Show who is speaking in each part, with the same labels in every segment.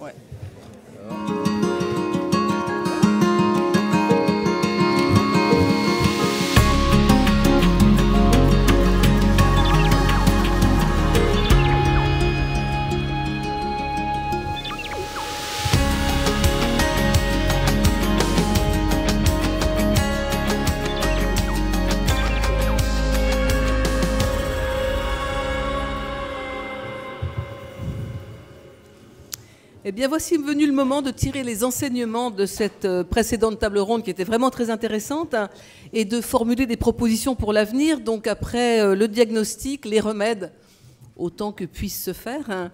Speaker 1: Ouais. Eh bien, voici venu le moment de tirer les enseignements de cette précédente table ronde qui était vraiment très intéressante et de formuler des propositions pour l'avenir. Donc, après le diagnostic, les remèdes, autant que puisse se faire,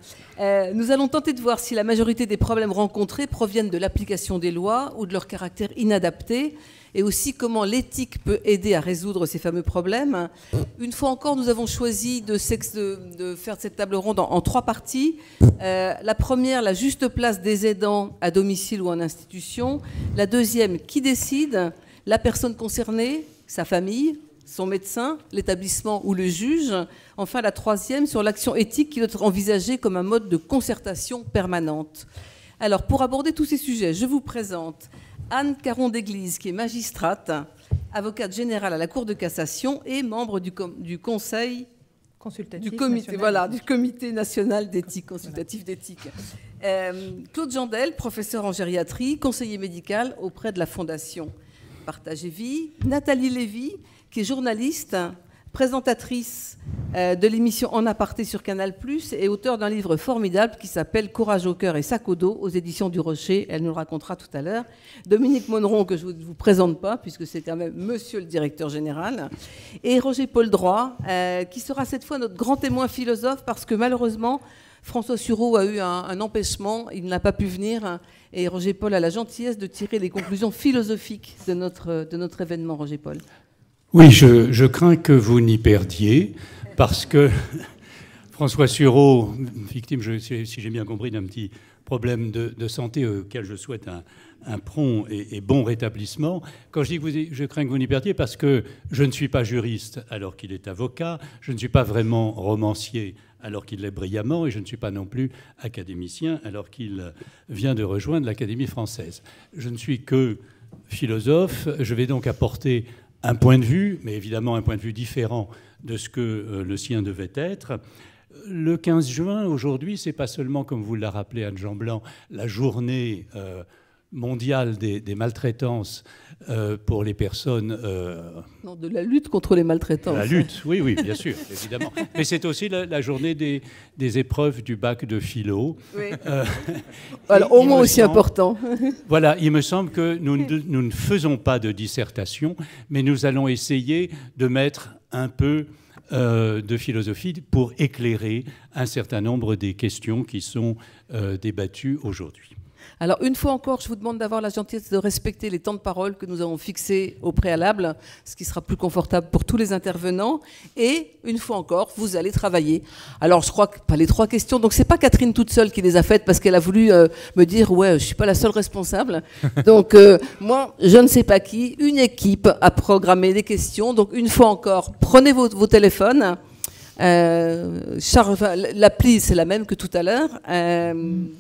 Speaker 1: nous allons tenter de voir si la majorité des problèmes rencontrés proviennent de l'application des lois ou de leur caractère inadapté, et aussi comment l'éthique peut aider à résoudre ces fameux problèmes. Une fois encore, nous avons choisi de faire cette table ronde en 3 parties. La première, la juste place des aidants à domicile ou en institution. La deuxième, qui décide? La personne concernée, sa famille, son médecin, l'établissement ou le juge. Enfin, la troisième, sur l'action éthique qui doit être envisagée comme un mode de concertation permanente. Alors, pour aborder tous ces sujets, je vous présente Anne Caron-Déglise, qui est magistrate, avocate générale à la Cour de cassation et membre du conseil
Speaker 2: consultatif
Speaker 1: du comité,
Speaker 2: national.
Speaker 1: voilà, du comité national d'éthique, consultatif d'éthique. Claude Jandel, professeur en gériatrie, conseiller médical auprès de la Fondation Partage et Vie. Nathalie Lévy, qui est journaliste, présentatrice de l'émission En Aparté sur Canal+, et auteure d'un livre formidable qui s'appelle Courage au cœur et sac au dos, aux éditions du Rocher. Elle nous le racontera tout à l'heure. Dominique Monneron, que je ne vous présente pas, puisque c'est quand même monsieur le directeur général. Et Roger-Paul Droit, qui sera cette fois notre grand témoin philosophe, parce que malheureusement, François Sureau a eu un empêchement, il n'a pas pu venir. Et Roger-Paul a la gentillesse de tirer les conclusions philosophiques de notre événement, Roger-Paul.
Speaker 3: Oui, je crains que vous n'y perdiez, parce que François Sureau, victime, si j'ai bien compris, d'un petit problème de santé auquel je souhaite un prompt et bon rétablissement. Quand je dis que je crains que vous n'y perdiez, parce que je ne suis pas juriste alors qu'il est avocat, je ne suis pas vraiment romancier alors qu'il l'est brillamment, et je ne suis pas non plus académicien alors qu'il vient de rejoindre l'Académie française. Je ne suis que philosophe. Je vais donc apporter un point de vue, mais évidemment un point de vue différent de ce que le sien devait être. Le 15 juin, aujourd'hui, c'est pas seulement, comme vous l'a rappelé Anne Jean-Blanc, la journée mondiale des maltraitances pour les personnes...
Speaker 1: Non, de la lutte contre les maltraitances.
Speaker 3: La lutte, oui, oui, bien sûr, évidemment. Mais c'est aussi la journée des épreuves du bac de philo. Oui.
Speaker 1: Alors, au moins aussi important.
Speaker 3: Voilà, il me semble que nous ne faisons pas de dissertation, mais nous allons essayer de mettre un peu de philosophie pour éclairer un certain nombre des questions qui sont débattues aujourd'hui.
Speaker 1: Alors, une fois encore, je vous demande d'avoir la gentillesse de respecter les temps de parole que nous avons fixés au préalable, ce qui sera plus confortable pour tous les intervenants. Et, une fois encore, vous allez travailler. Alors, je crois que pas les 3 questions. Donc, c'est pas Catherine toute seule qui les a faites parce qu'elle a voulu me dire « Ouais, je suis pas la seule responsable. » Donc, moi, je ne sais pas qui. Une équipe a programmé des questions. Donc, une fois encore, prenez vos téléphones. L'appli, c'est la même que tout à l'heure.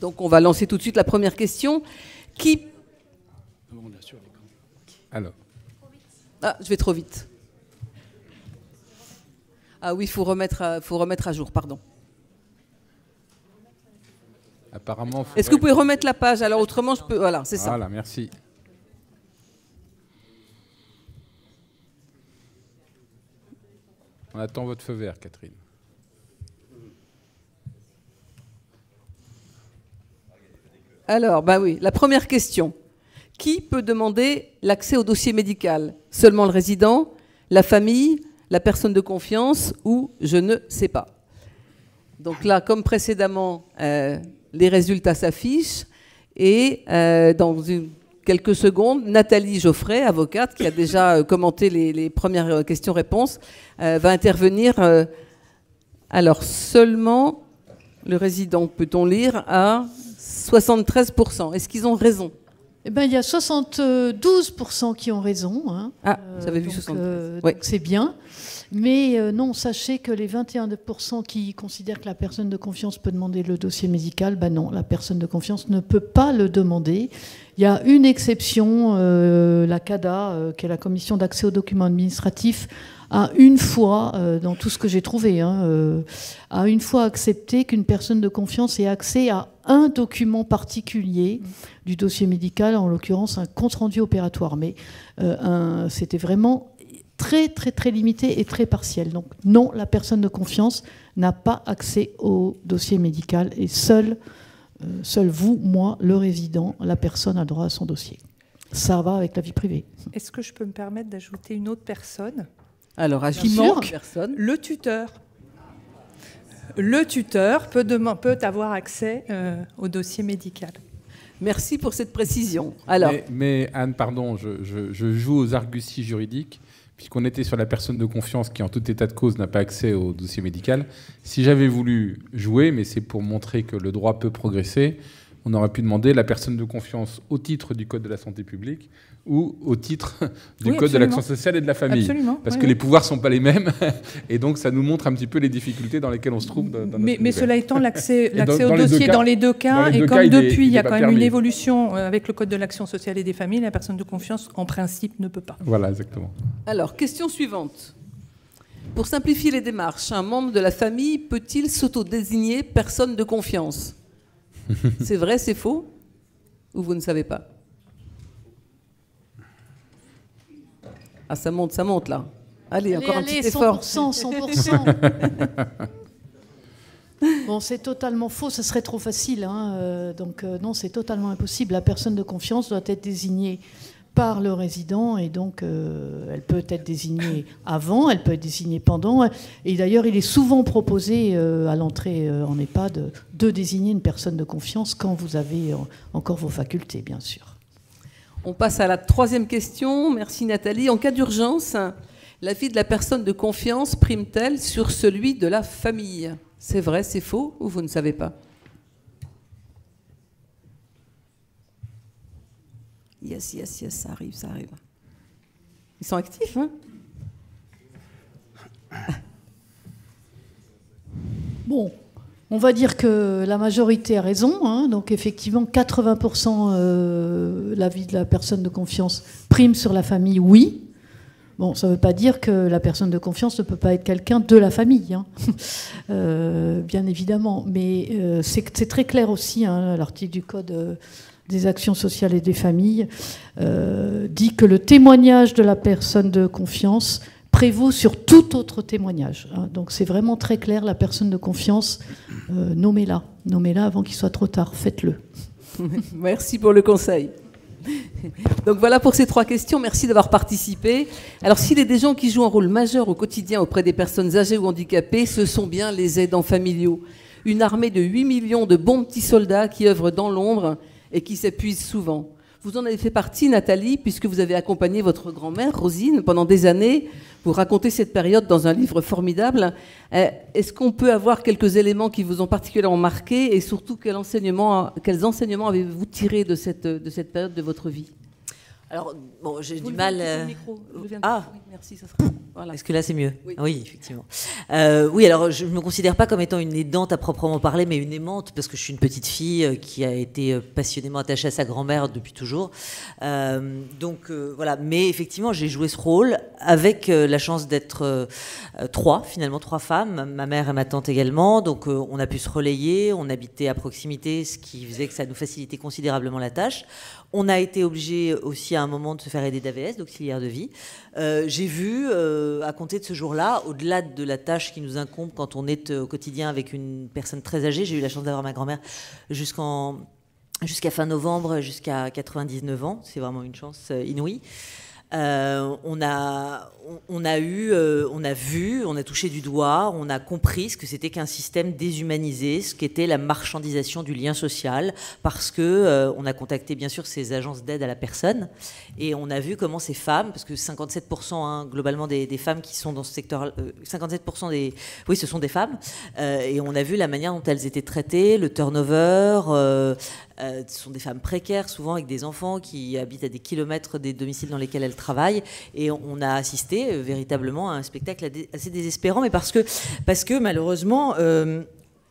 Speaker 1: Donc, on va lancer tout de suite la première question. Qui...
Speaker 4: Alors.
Speaker 1: Ah, je vais trop vite. Ah oui, il faut remettre à jour, pardon.
Speaker 4: Apparemment.
Speaker 1: Est-ce que vous pouvez remettre la page? Alors, autrement, je peux... Voilà, c'est ça.
Speaker 4: Voilà, merci. On attend votre feu vert, Catherine.
Speaker 1: Alors, bah oui, la première question. Qui peut demander l'accès au dossier médical? Seulement le résident, la famille, la personne de confiance ou je ne sais pas? Donc là, comme précédemment, les résultats s'affichent et dans quelques secondes, Nathalie Geoffrey, avocate, qui a déjà commenté les premières questions-réponses, va intervenir. Alors, seulement le résident, peut-on lire, à 73%. Est-ce qu'ils ont raison?
Speaker 2: Eh ben, il y a 72% qui ont raison. Hein.
Speaker 1: Ah, j'avais vu 73. Ouais.
Speaker 2: Donc c'est bien. Mais non, sachez que les 21% qui considèrent que la personne de confiance peut demander le dossier médical, ben non, la personne de confiance ne peut pas le demander. Il y a une exception, la CADA, qui est la Commission d'accès aux documents administratifs, a une fois, dans tout ce que j'ai trouvé, a une fois accepté qu'une personne de confiance ait accès à un document particulier du dossier médical, en l'occurrence un compte-rendu opératoire. Mais c'était vraiment très, très, très limité et très partiel. Donc non, la personne de confiance n'a pas accès au dossier médical et seul vous, moi, le résident, la personne a droit à son dossier. Ça va avec la vie privée.
Speaker 5: Est-ce que je peux me permettre d'ajouter une autre personne ?
Speaker 1: Alors, à qui
Speaker 5: manque
Speaker 1: personne.
Speaker 5: Le tuteur. Le tuteur peut avoir accès au dossier médical.
Speaker 1: Merci pour cette précision. Alors,
Speaker 4: mais Anne, pardon, je joue aux arguties juridiques, puisqu'on était sur la personne de confiance qui, en tout état de cause, n'a pas accès au dossier médical. Si j'avais voulu jouer, mais c'est pour montrer que le droit peut progresser, on aurait pu demander la personne de confiance au titre du Code de la santé publique ou au titre du Code de l'action sociale et de la famille.
Speaker 5: Absolument,
Speaker 4: parce que les pouvoirs ne sont pas les mêmes, et donc ça nous montre un petit peu les difficultés dans lesquelles on se trouve.
Speaker 5: Mais cela étant, l'accès au dossier dans les deux cas, et comme depuis, il y a quand même une évolution avec le Code de l'action sociale et des familles, la personne de confiance, en principe, ne peut pas.
Speaker 4: Voilà, exactement.
Speaker 1: Alors, question suivante. Pour simplifier les démarches, un membre de la famille peut-il s'auto-désigner personne de confiance ? C'est vrai, c'est faux ? Ou vous ne savez pas ? Ah, ça monte là. Allez, encore un petit effort.
Speaker 2: 100%. Bon, c'est totalement faux, ce serait trop facile. Donc non, c'est totalement impossible. La personne de confiance doit être désignée par le résident et donc elle peut être désignée avant, elle peut être désignée pendant. Et d'ailleurs, il est souvent proposé à l'entrée en EHPAD de désigner une personne de confiance quand vous avez encore vos facultés, bien sûr.
Speaker 1: On passe à la troisième question. Merci Nathalie. En cas d'urgence, la vie de la personne de confiance prime-t-elle sur celui de la famille ? C'est vrai, c'est faux ou vous ne savez pas ? Yes, ça arrive. Ils sont actifs, hein ?
Speaker 2: Bon, on va dire que la majorité a raison. Donc effectivement, 80% la vie de la personne de confiance prime sur la famille, oui. Bon, ça ne veut pas dire que la personne de confiance ne peut pas être quelqu'un de la famille, bien évidemment. Mais c'est très clair aussi, l'article du Code des actions sociales et des familles dit que le témoignage de la personne de confiance prévaut sur tout autre témoignage. Donc c'est vraiment très clair, la personne de confiance, nommez-la avant qu'il soit trop tard, faites-le.
Speaker 1: Merci pour le conseil. Donc voilà pour ces 3 questions, merci d'avoir participé. Alors s'il y a des gens qui jouent un rôle majeur au quotidien auprès des personnes âgées ou handicapées, ce sont bien les aidants familiaux. Une armée de 8 millions de bons petits soldats qui œuvrent dans l'ombre et qui s'épuisent souvent. Vous en avez fait partie, Nathalie, puisque vous avez accompagné votre grand-mère, Rosine, pendant des années. Vous racontez cette période dans un livre formidable. Est-ce qu'on peut avoir quelques éléments qui vous ont particulièrement marqué et surtout quels enseignements avez-vous tirés de cette période de votre vie ?
Speaker 6: Alors, bon, j'ai du mal...
Speaker 1: Oui, merci, ça sera... Voilà.
Speaker 6: Est-ce que là, c'est mieux ?
Speaker 1: Oui,
Speaker 6: oui, effectivement. Oui, alors, je ne me considère pas comme étant une aidante à proprement parler, mais une aimante, parce que je suis une petite fille qui a été passionnément attachée à sa grand-mère depuis toujours. Voilà. Mais effectivement, j'ai joué ce rôle avec la chance d'être 3 femmes, ma mère et ma tante également. Donc, on a pu se relayer, on habitait à proximité, ce qui faisait que ça nous facilitait considérablement la tâche. On a été obligé aussi à un moment de se faire aider d'AVS, d'auxiliaire de vie. J'ai vu, à compter de ce jour-là, au-delà de la tâche qui nous incombe quand on est au quotidien avec une personne très âgée, j'ai eu la chance d'avoir ma grand-mère jusqu'à fin novembre, jusqu'à 99 ans. C'est vraiment une chance inouïe. On a touché du doigt, on a compris ce que c'était qu'un système déshumanisé, ce qu'était la marchandisation du lien social, parce que on a contacté bien sûr ces agences d'aide à la personne, et on a vu comment ces femmes, parce que 57% globalement des femmes qui sont dans ce secteur, 57% ce sont des femmes, et on a vu la manière dont elles étaient traitées, le turnover, Ce sont des femmes précaires, souvent avec des enfants qui habitent à des kilomètres des domiciles dans lesquels elles travaillent. Et on a assisté véritablement à un spectacle assez désespérant, mais parce que malheureusement...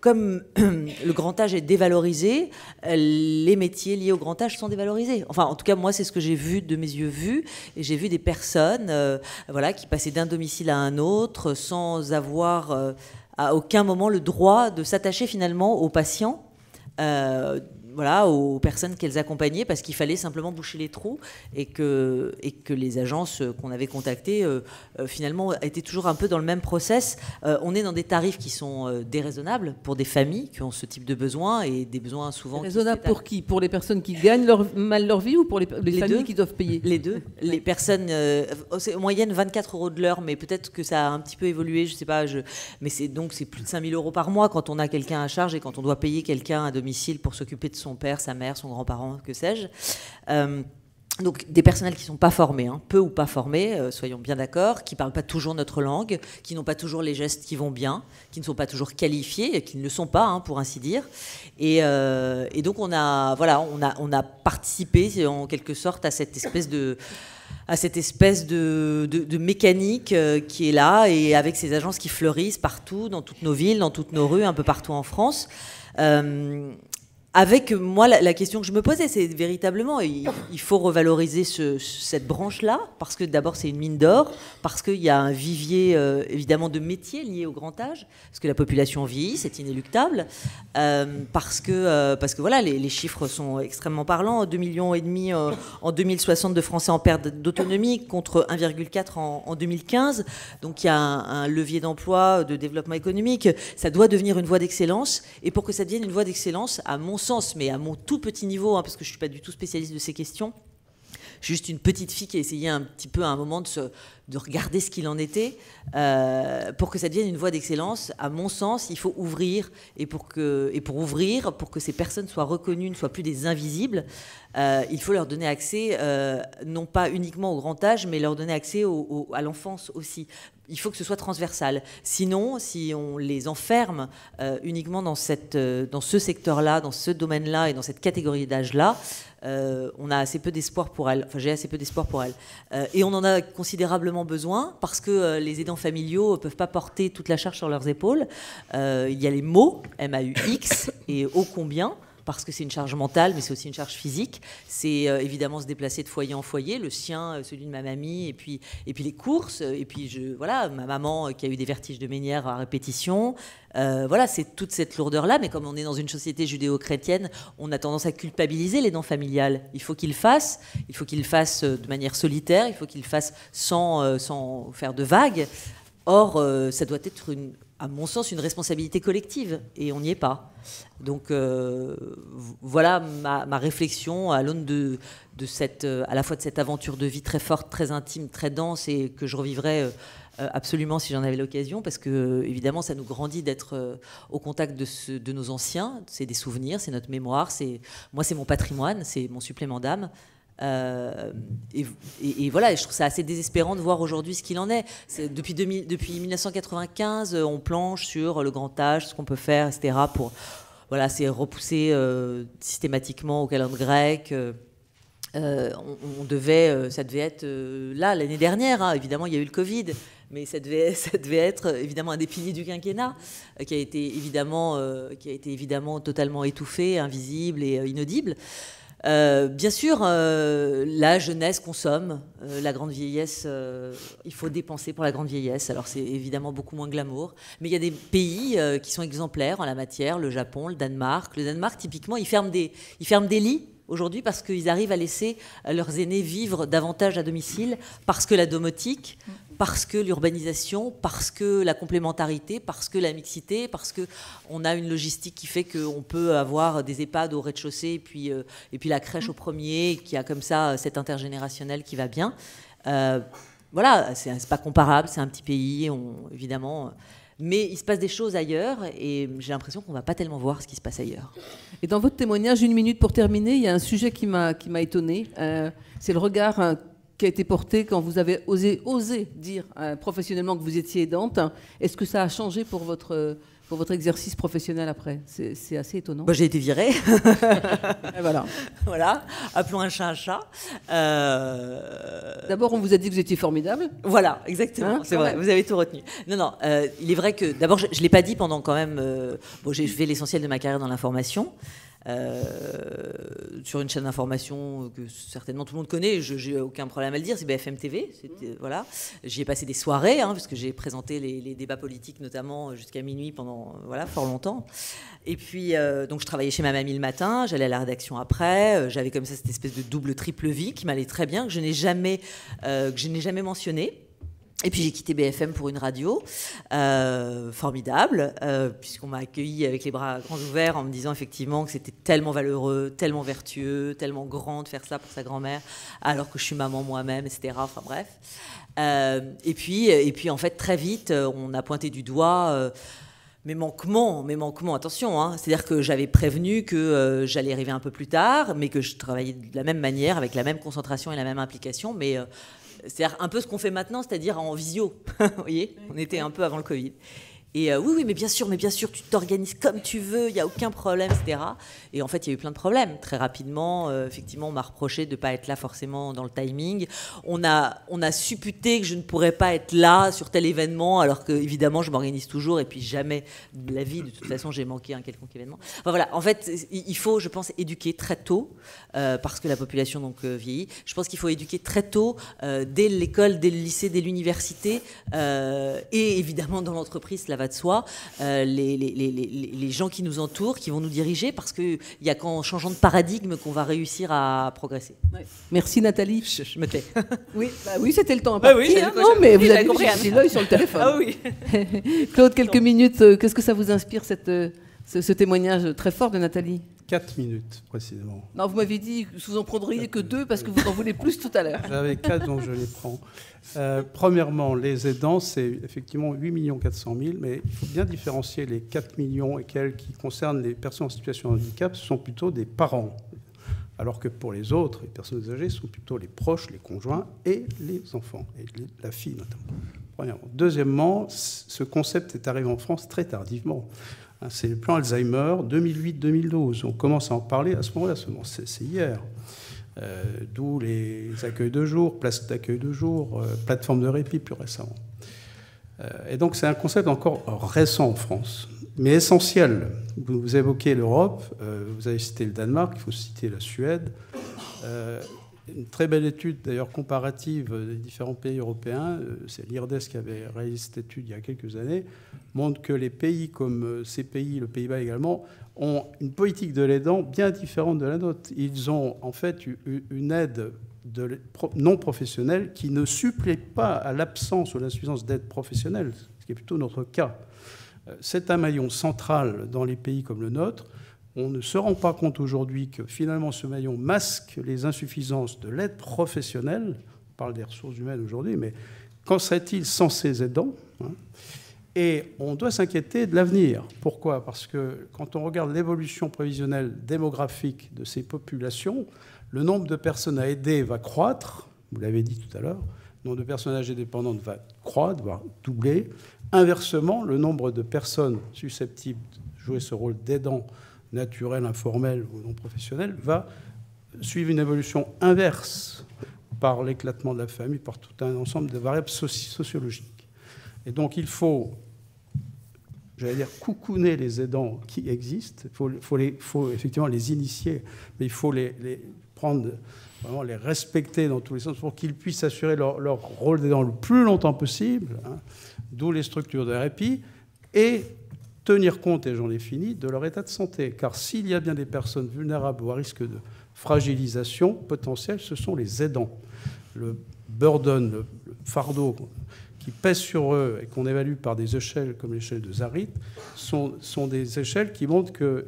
Speaker 6: comme le grand âge est dévalorisé, les métiers liés au grand âge sont dévalorisés. Enfin, en tout cas, moi, c'est ce que j'ai vu de mes yeux vus. Et j'ai vu des personnes qui passaient d'un domicile à un autre sans avoir à aucun moment le droit de s'attacher finalement aux patients. Aux personnes qu'elles accompagnaient, parce qu'il fallait simplement boucher les trous et que les agences qu'on avait contactées finalement étaient toujours un peu dans le même process. On est dans des tarifs qui sont déraisonnables pour des familles qui ont ce type de besoins, et des besoins souvent...
Speaker 1: Raisonnable pour qui? Pour les personnes qui gagnent mal leur vie, ou pour les familles qui doivent payer?
Speaker 6: Les deux. Les personnes, c'est en moyenne 24 € de l'heure, mais peut-être que ça a un petit peu évolué, je sais pas. Mais c'est plus de 5 000 € par mois quand on a quelqu'un à charge et quand on doit payer quelqu'un à domicile pour s'occuper de son père, sa mère, son grand-parent, que sais-je. Donc des personnels qui ne sont pas formés, peu ou pas formés, soyons bien d'accord, qui ne parlent pas toujours notre langue, qui n'ont pas toujours les gestes qui vont bien, qui ne sont pas toujours qualifiés, qui ne le sont pas, pour ainsi dire. Et donc on a participé en quelque sorte à cette espèce de mécanique qui est là, et avec ces agences qui fleurissent partout, dans toutes nos villes, dans toutes nos rues, un peu partout en France. Avec moi, la question que je me posais, c'est véritablement, il faut revaloriser cette branche-là, parce que d'abord c'est une mine d'or, parce qu'il y a un vivier évidemment de métiers liés au grand âge, parce que la population vieillit, c'est inéluctable, parce que voilà, les chiffres sont extrêmement parlants. 2,5 millions en 2060 de Français en perte d'autonomie, contre 1,4 en 2015. Donc il y a un levier d'emploi, de développement économique. Ça doit devenir une voie d'excellence, et pour que ça devienne une voie d'excellence, à mon sens, mais à mon tout petit niveau, parce que je ne suis pas du tout spécialiste de ces questions. Je suis juste une petite fille qui a essayé un petit peu à un moment de regarder ce qu'il en était. Pour que ça devienne une voie d'excellence, à mon sens, il faut ouvrir. Et pour ouvrir, pour que ces personnes soient reconnues, ne soient plus des invisibles, il faut leur donner accès, non pas uniquement au grand âge, mais leur donner accès à l'enfance aussi. Il faut que ce soit transversal. Sinon, si on les enferme uniquement dans ce secteur-là, dans ce domaine-là et dans cette catégorie d'âge-là, on a assez peu d'espoir pour elles. Enfin, j'ai assez peu d'espoir pour elles. Et on en a considérablement besoin, parce que les aidants familiaux ne peuvent pas porter toute la charge sur leurs épaules. Il y a les MAUX, M-A-U-X, et ô combien, parce que c'est une charge mentale, mais c'est aussi une charge physique. C'est évidemment se déplacer de foyer en foyer, le sien, celui de ma mamie, et puis les courses, et puis ma maman qui a eu des vertiges de Ménière à répétition. C'est toute cette lourdeur-là, mais comme on est dans une société judéo-chrétienne, on a tendance à culpabiliser l'aidant familial. Il faut qu'il le fasse de manière solitaire, il faut qu'il le fasse sans faire de vagues. Or, ça doit être à mon sens, une responsabilité collective, et on n'y est pas. Donc voilà ma réflexion à l'aune de à la fois de cette aventure de vie très forte, très intime, très dense, et que je revivrais absolument si j'en avais l'occasion, parce que évidemment ça nous grandit d'être au contact de nos anciens. C'est des souvenirs, c'est notre mémoire, moi c'est mon patrimoine, c'est mon supplément d'âme. Et voilà, et je trouve ça assez désespérant de voir aujourd'hui ce qu'il en est. Depuis 1995, on planche sur le grand âge, ce qu'on peut faire, etc. C'est repoussé systématiquement au calendrier grec. Ça devait être là l'année dernière. Évidemment, il y a eu le Covid, mais ça devait être évidemment un des piliers du quinquennat, qui a été évidemment totalement étouffé, invisible et inaudible. Bien sûr, la jeunesse consomme, la grande vieillesse, il faut dépenser pour la grande vieillesse. Alors c'est évidemment beaucoup moins glamour, mais il y a des pays qui sont exemplaires en la matière, le Japon, le Danemark. Le Danemark, typiquement, ils ferment des lits aujourd'hui parce qu'ils arrivent à laisser leurs aînés vivre davantage à domicile, parce que la domotique, parce que l'urbanisation, parce que la complémentarité, parce que la mixité, parce qu'on a une logistique qui fait qu'on peut avoir des EHPAD au rez-de-chaussée et puis la crèche au premier, qui a comme ça cet intergénérationnel qui va bien. C'est pas comparable, c'est un petit pays, évidemment... Mais il se passe des choses ailleurs, et j'ai l'impression qu'on ne va pas tellement voir ce qui se passe ailleurs.
Speaker 1: Et dans votre témoignage, 1 minute pour terminer, il y a un sujet qui m'a étonnée. C'est le regard qui a été porté quand vous avez osé dire professionnellement que vous étiez aidante. Est-ce que ça a changé pour votre pour votre exercice professionnel après. C'est assez étonnant.
Speaker 6: J'ai été virée.
Speaker 1: Et voilà.
Speaker 6: Voilà, appelons un chat un chat.
Speaker 1: D'abord, on vous a dit que vous étiez formidable.
Speaker 6: Voilà, exactement, c'est vrai, vous avez tout retenu. Non, il est vrai que, d'abord, je ne l'ai pas dit pendant quand même... j'ai fait l'essentiel de ma carrière dans l'information. Sur une chaîne d'information que certainement tout le monde connaît, j'ai aucun problème à le dire, c'est BFM TV. Voilà. J'y ai passé des soirées, parce que j'ai présenté les débats politiques notamment jusqu'à minuit pendant fort longtemps. Et puis donc je travaillais chez ma mamie le matin, j'allais à la rédaction après, j'avais comme ça cette espèce de double triple vie qui m'allait très bien, que je n'ai jamais mentionné. Et puis j'ai quitté BFM pour une radio, formidable, puisqu'on m'a accueilli avec les bras grands ouverts en me disant effectivement que c'était tellement valeureux, tellement vertueux, tellement grand de faire ça pour sa grand-mère, alors que je suis maman moi-même, etc. Enfin bref. Et puis en fait très vite, on a pointé du doigt mes manquements, attention, c'est-à-dire que j'avais prévenu que j'allais arriver un peu plus tard, mais que je travaillais de la même manière, avec la même concentration et la même implication, mais... c'est-à-dire un peu ce qu'on fait maintenant, c'est-à-dire en visio. Vous voyez, on était un peu avant le Covid. Et oui, mais bien sûr, tu t'organises comme tu veux, il n'y a aucun problème, etc. Et en fait, il y a eu plein de problèmes. Très rapidement, effectivement, on m'a reproché de ne pas être là forcément dans le timing. On a supputé que je ne pourrais pas être là sur tel événement, alors que, évidemment, je m'organise toujours, et puis jamais de la vie, de toute façon, j'ai manqué un quelconque événement. Enfin, voilà, en fait, il faut, je pense, éduquer très tôt, parce que la population donc, vieillit. Je pense qu'il faut éduquer très tôt, dès l'école, dès le lycée, dès l'université, et évidemment dans l'entreprise, cela va de soi, les gens qui nous entourent, qui vont nous diriger, parce qu'il n'y a qu'en changeant de paradigme qu'on va réussir à progresser.
Speaker 1: Ouais. Merci Nathalie.
Speaker 6: Je me tais.
Speaker 1: Oui, c'était le temps imparti.
Speaker 6: Oui,
Speaker 1: non, mais vous avez compris, j'ai l'œil sur le téléphone.
Speaker 6: Ah oui.
Speaker 1: Claude, quelques minutes, qu'est-ce que ça vous inspire, ce témoignage très fort de Nathalie?
Speaker 7: 4 minutes, précisément.
Speaker 1: Non, vous m'avez dit que vous en prendriez que 2 parce que vous en voulez plus tout à l'heure.
Speaker 7: J'avais 4, donc je les prends. Premièrement, les aidants, c'est effectivement 8 400 000, mais il faut bien différencier les 4 millions et quelques qui concernent les personnes en situation de handicap. Ce sont plutôt des parents. Alors que pour les autres, les personnes âgées, ce sont plutôt les proches, les conjoints et les enfants, et la fille notamment. Premièrement. Deuxièmement, ce concept est arrivé en France très tardivement. C'est le plan Alzheimer 2008-2012. On commence à en parler à ce moment-là, c'est hier. D'où les accueils de jour, places d'accueil de jour, plateformes de répit plus récemment. Et donc c'est un concept encore récent en France, mais essentiel. Vous évoquez l'Europe, vous avez cité le Danemark, il faut citer la Suède. Une très belle étude, d'ailleurs, comparative des différents pays européens, c'est l'IRDES qui avait réalisé cette étude il y a quelques années, montre que les pays comme ces pays, le Pays-Bas également, ont une politique de l'aidant bien différente de la nôtre. Ils ont en fait une aide non professionnelle qui ne supplée pas à l'absence ou l'insuffisance d'aide professionnelle, ce qui est plutôt notre cas. C'est un maillon central dans les pays comme le nôtre. On ne se rend pas compte aujourd'hui que finalement ce maillon masque les insuffisances de l'aide professionnelle. On parle des ressources humaines aujourd'hui, mais qu'en serait-il sans ces aidants, Et on doit s'inquiéter de l'avenir. Pourquoi ? Parce que quand on regarde l'évolution prévisionnelle démographique de ces populations, le nombre de personnes à aider va croître, vous l'avez dit tout à l'heure, le nombre de personnes âgées dépendantes va croître, voire doubler. Inversement, le nombre de personnes susceptibles de jouer ce rôle d'aidant naturel, informel ou non professionnel, va suivre une évolution inverse par l'éclatement de la famille, par tout un ensemble de variables sociologiques. Et donc il faut, j'allais dire, coucouner les aidants qui existent, il faut effectivement les initier, mais il faut les prendre, vraiment les respecter dans tous les sens pour qu'ils puissent assurer leur rôle d'aidant le plus longtemps possible, d'où les structures de répit, et tenir compte, et j'en ai fini, de leur état de santé. Car s'il y a bien des personnes vulnérables ou à risque de fragilisation potentielle, ce sont les aidants. Le burden, le fardeau qui pèse sur eux et qu'on évalue par des échelles comme l'échelle de Zarit, sont des échelles qui montrent que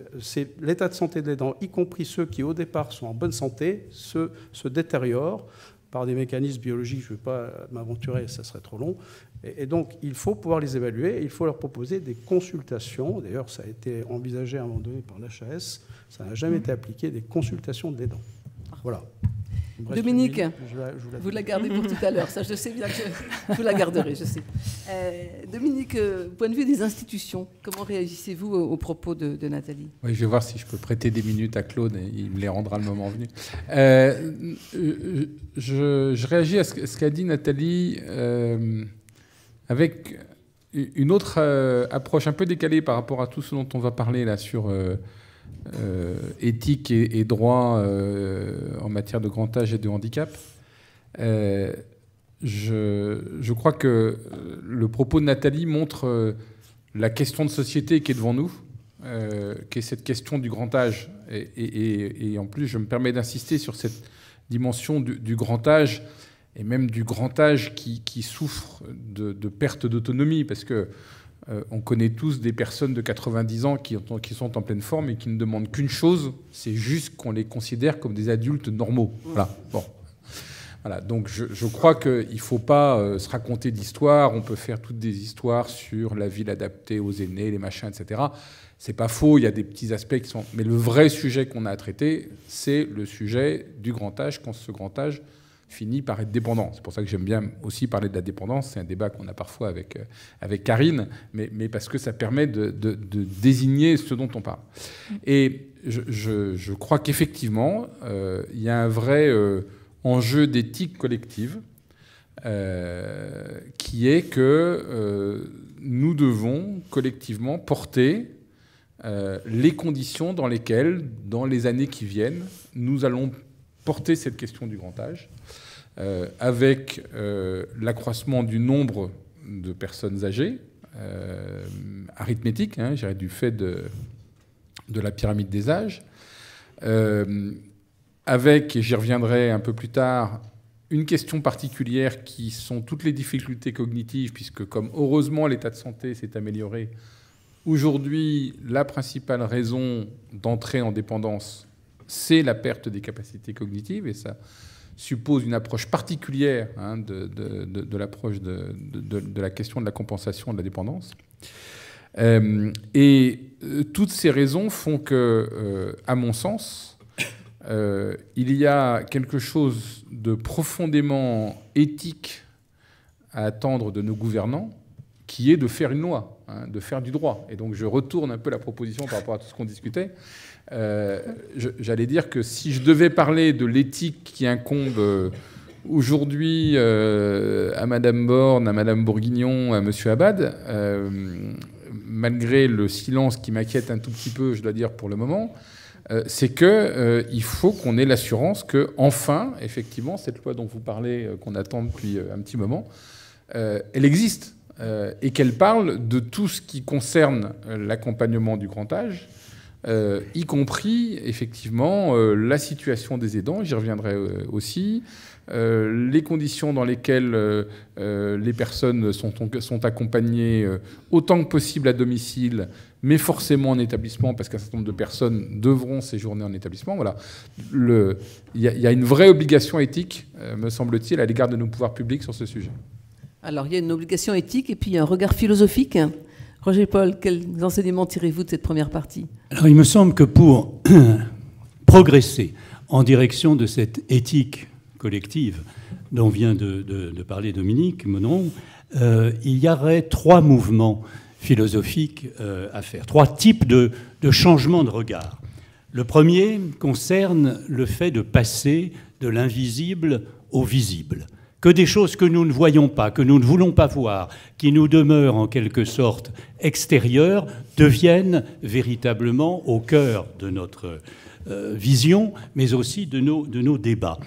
Speaker 7: l'état de santé de l'aidant, y compris ceux qui au départ sont en bonne santé, se détériorent par des mécanismes biologiques. Je ne vais pas m'aventurer, ça serait trop long. Et donc, il faut pouvoir les évaluer, il faut leur proposer des consultations. D'ailleurs, ça a été envisagé à un moment donné par l'HAS, ça n'a jamais été appliqué, des consultations de l'aidant. Voilà.
Speaker 1: Dominique, vous la gardez pour tout à l'heure. Ça, je sais bien que vous la garderez, je sais. Dominique, point de vue des institutions, comment réagissez-vous aux propos de Nathalie?
Speaker 4: Oui, je vais voir si je peux prêter des minutes à Claude et il me les rendra le moment venu. Je réagis à ce qu'a dit Nathalie avec une autre approche un peu décalée par rapport à tout ce dont on va parler là sur éthique et droit en matière de grand âge et de handicap. Je crois que le propos de Nathalie montre la question de société qui est devant nous, qui est cette question du grand âge. Et en plus, je me permets d'insister sur cette dimension du grand âge, et même du grand âge qui souffre de perte d'autonomie, parce que on connaît tous des personnes de 90 ans qui sont en pleine forme et qui ne demandent qu'une chose, c'est juste qu'on les considère comme des adultes normaux. Voilà. Bon. Voilà. Donc je crois qu'il ne faut pas se raconter d'histoires. On peut faire toutes des histoires sur la ville adaptée aux aînés, les machins, etc. C'est pas faux, il y a des petits aspects qui sont... Mais le vrai sujet qu'on a à traiter, c'est le sujet du grand âge, quand ce grand âge finit par être dépendant. C'est pour ça que j'aime bien aussi parler de la dépendance. C'est un débat qu'on a parfois avec Karine, mais parce que ça permet de désigner ce dont on parle. Et je crois qu'effectivement, il y a un vrai enjeu d'éthique collective qui est que nous devons collectivement porter les conditions dans lesquelles, dans les années qui viennent, nous allons porter cette question du grand âge, avec l'accroissement du nombre de personnes âgées, arithmétique, je dirais, du fait de la pyramide des âges, avec, et j'y reviendrai un peu plus tard, une question particulière qui sont toutes les difficultés cognitives, puisque comme heureusement l'état de santé s'est amélioré, aujourd'hui, la principale raison d'entrer en dépendance, c'est la perte des capacités cognitives, et ça suppose une approche particulière de l'approche de la question de la compensation de la dépendance. Et toutes ces raisons font que, à mon sens, il y a quelque chose de profondément éthique à attendre de nos gouvernants, qui est de faire une loi, de faire du droit. Et donc je retourne un peu la proposition par rapport à tout ce qu'on discutait. J'allais dire que si je devais parler de l'éthique qui incombe aujourd'hui à Madame Borne, à Madame Bourguignon, à Monsieur Abad, malgré le silence qui m'inquiète un tout petit peu, je dois dire pour le moment, c'est qu'il faut qu'on ait l'assurance que, enfin, effectivement, cette loi dont vous parlez, qu'on attend depuis un petit moment, elle existe et qu'elle parle de tout ce qui concerne l'accompagnement du grand âge, y compris, effectivement, la situation des aidants, j'y reviendrai aussi, les conditions dans lesquelles les personnes sont accompagnées autant que possible à domicile, mais forcément en établissement, parce qu'un certain nombre de personnes devront séjourner en établissement. Voilà. Il y a une vraie obligation éthique, me semble-t-il, à l'égard de nos pouvoirs publics sur ce sujet.
Speaker 1: Alors, il y a une obligation éthique et puis il y a un regard philosophique. Roger Paul, quels enseignements tirez-vous de cette première partie?
Speaker 3: Alors, il me semble que pour progresser en direction de cette éthique collective dont vient de parler Dominique Monneron, il y aurait trois mouvements philosophiques à faire, trois types de changements de regard. Le premier concerne le fait de passer de l'invisible au visible. Que des choses que nous ne voyons pas, que nous ne voulons pas voir, qui nous demeurent en quelque sorte extérieures, deviennent véritablement au cœur de notre vision, mais aussi de nos débats.